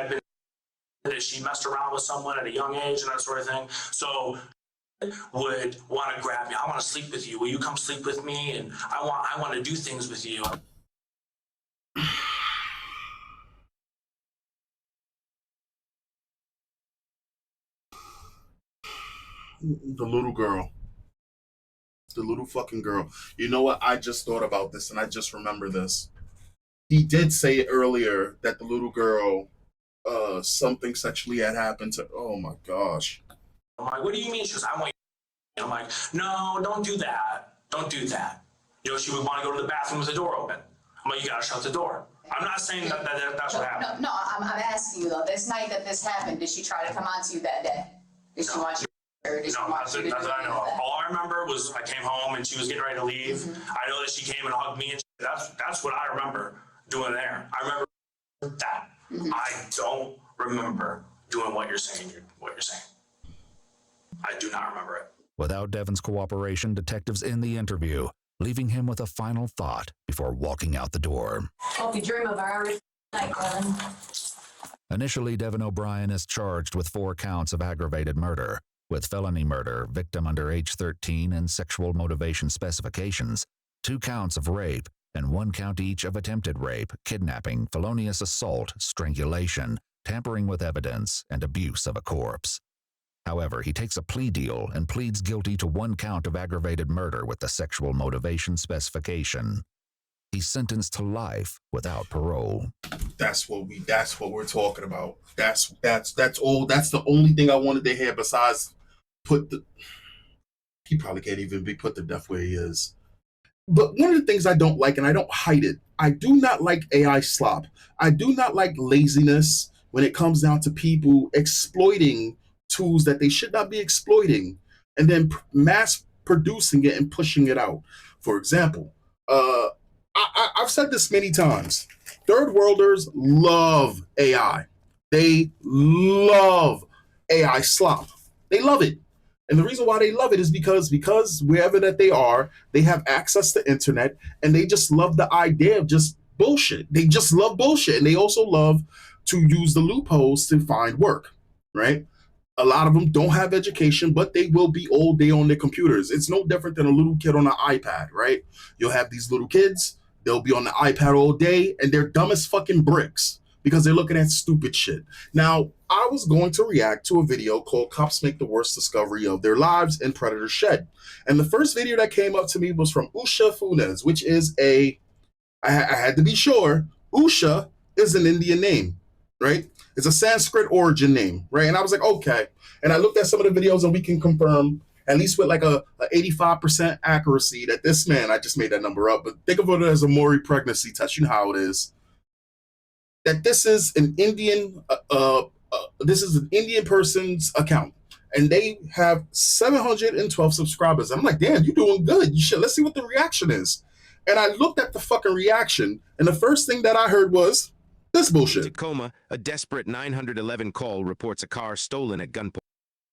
messed around with someone at a young age and that sort of thing. So would want to grab me. I want to sleep with you. Will you come sleep with me? And I want to do things with you. The little girl. The little fucking girl. You know what? I just thought about this and I just remember this. He did say earlier that the little girl, something sexually had happened to. Oh my gosh. I'm like, what do you mean? She goes, I want you. I'm like, no, don't do that. Don't do that. You know, she would want to go to the bathroom with the door open. I'm like, you gotta shut the door. I'm not saying that's what happened. No, I'm asking you though, this night that this happened, did she try to come on to you that day? Did she want you? Or did she want you to nothing do I know of. that? All I remember was I came home and she was getting ready to leave. Mm-hmm. I know that she came and hugged me, and that's what I remember doing there. I remember that. Mm-hmm. I don't remember doing what you're saying. I do not remember it. Without Devin's cooperation, detectives end the interview, leaving him with a final thought before walking out the door. Hope you dream of our night, Glenn. Initially, Devin O'Brien is charged with 4 counts of aggravated murder, with felony murder, victim under age 13, and sexual motivation specifications, 2 counts of rape, and 1 count each of attempted rape, kidnapping, felonious assault, strangulation, tampering with evidence, and abuse of a corpse. However, he takes a plea deal and pleads guilty to 1 count of aggravated murder with the sexual motivation specification. He's sentenced to life without parole. That's what we're talking about. That's all. That's the only thing I wanted to hear besides he probably can't even be put to death where he is. But one of the things I don't like, and I don't hide it, I do not like AI slop. I do not like laziness. when it comes down to people exploiting tools that they should not be exploiting and then mass producing it and pushing it out. For example, I've said this many times. Third worlders love AI. They love AI slop. They love it. And the reason why they love it is because wherever that they are, they have access to internet and they just love the idea of just bullshit. They just love bullshit. And they also love to use the loopholes to find work, right? A lot of them don't have education, but they will be all day on their computers. It's no different than a little kid on an iPad, right? You'll have these little kids, they'll be on the iPad all day and they're dumb as fucking bricks because they're looking at stupid shit. Now, I was going to react to a video called Cops Make the Worst Discovery of Their Lives in Predator Shed. And the first video that came up to me was from Usha Funes, which is I had to be sure, Usha is an Indian name, right? It's a Sanskrit origin name, right? And I was like, okay. And I looked at some of the videos and we can confirm, at least with like a 85% accuracy, that this man, I just made that number up, but think of it as a Maury pregnancy test. You know how it is. That this is an Indian person's account, and they have 712 subscribers. I'm like, damn, you're doing good. You should. Let's see what the reaction is. And I looked at the fucking reaction, and the first thing that I heard was this bullshit. Tacoma, a desperate 911 call reports a car stolen at gunpoint.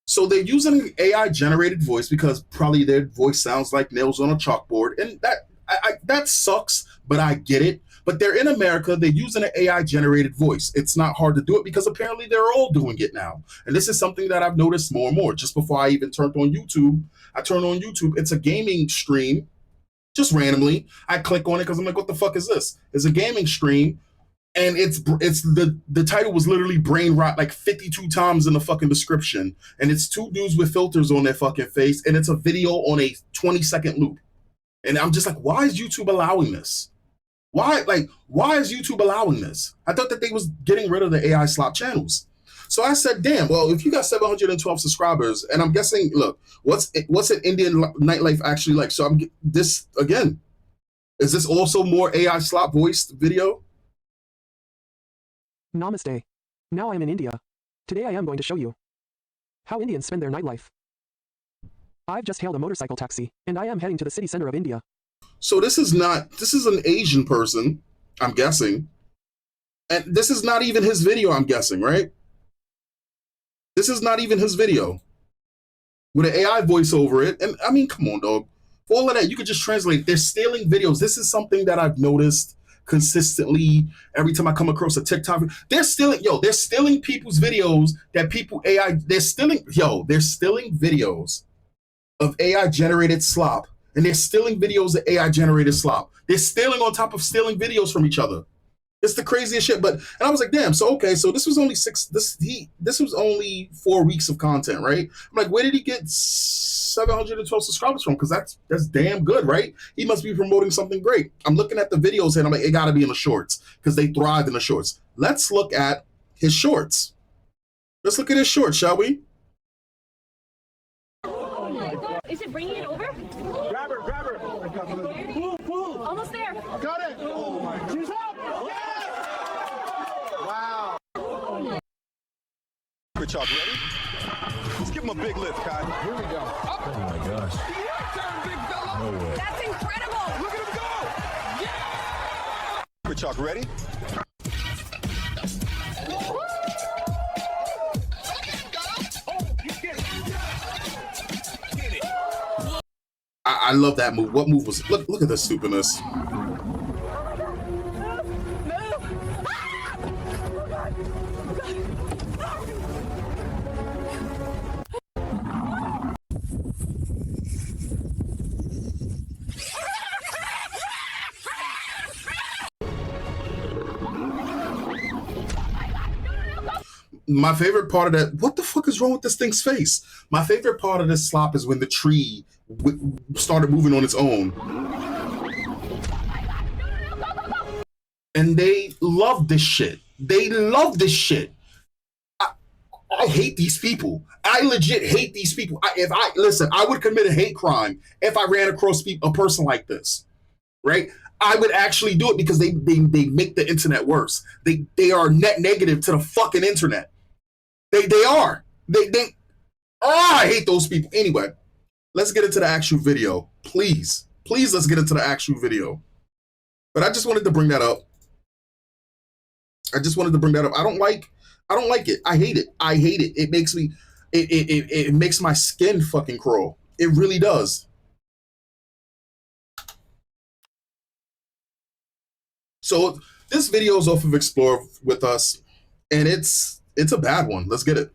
So they're using AI generated voice because probably their voice sounds like nails on a chalkboard, and that sucks. But I get it. But they're in America, they're using an AI generated voice. It's not hard to do it because apparently they're all doing it now. And this is something that I've noticed more and more. Just before I even turned on YouTube, it's a gaming stream, just randomly. I click on it because I'm like, what the fuck is this? It's a gaming stream, and it's the title was literally brain rot like 52 times in the fucking description. And it's two dudes with filters on their fucking face, and it's a video on a 20-second loop. And I'm just like, why is YouTube allowing this? Why is YouTube allowing this? I thought that they was getting rid of the AI slop channels. So I said, damn, well, if you got 712 subscribers, and I'm guessing, look, what's an Indian nightlife actually like? So this, again, is this also more AI slop voiced video? Namaste. Now I am in India. Today I am going to show you how Indians spend their nightlife. I've just hailed a motorcycle taxi, and I am heading to the city center of India. So this is an Asian person, I'm guessing. And this is not even his video, I'm guessing, right? This is not even his video. With an AI voice over it. And I mean, come on, dog. For all of that, you could just translate. They're stealing videos. This is something that I've noticed consistently every time I come across a TikTok. They're stealing people's videos that people AI, they're stealing videos of AI generated slop. And they're stealing videos of AI generated slop. They're stealing on top of stealing videos from each other. It's the craziest shit. And I was like, damn, so okay, so this was only this was only 4 weeks of content, right? I'm like, where did he get 712 subscribers from? Because that's damn good, right? He must be promoting something great. I'm looking at the videos and I'm like, it gotta be in the shorts, because they thrive in the shorts. Let's look at his shorts. Let's look at his shorts, shall we? Is it bringing it over? Grab her. Pull. Almost there. Got it. Oh my God. She's up. Yes! Wow. Good job. Ready? Let's give him a big lift, Kai. Here we go. Up. Oh my gosh. Your turn, big fella. No way. That's incredible. Look at him go. Yeah. Good job. Ready? I love that move. What move was it? Look at the stupidness. My favorite part of that, what the fuck is wrong with this thing's face? My favorite part of this slop is when the tree started moving on its own. And they love this shit. They love this shit. I hate these people. I legit hate these people. I would commit a hate crime if I ran across a person like this, right? I would actually do it because they make the internet worse. They are net negative to the fucking internet. They are. I hate those people. Anyway, let's get into the actual video. Please, let's get into the actual video. But I just wanted to bring that up. I don't like it. I hate it. It makes me it makes my skin fucking crawl. It really does. So this video is off of Explore with Us, and it's a bad one. Let's get it.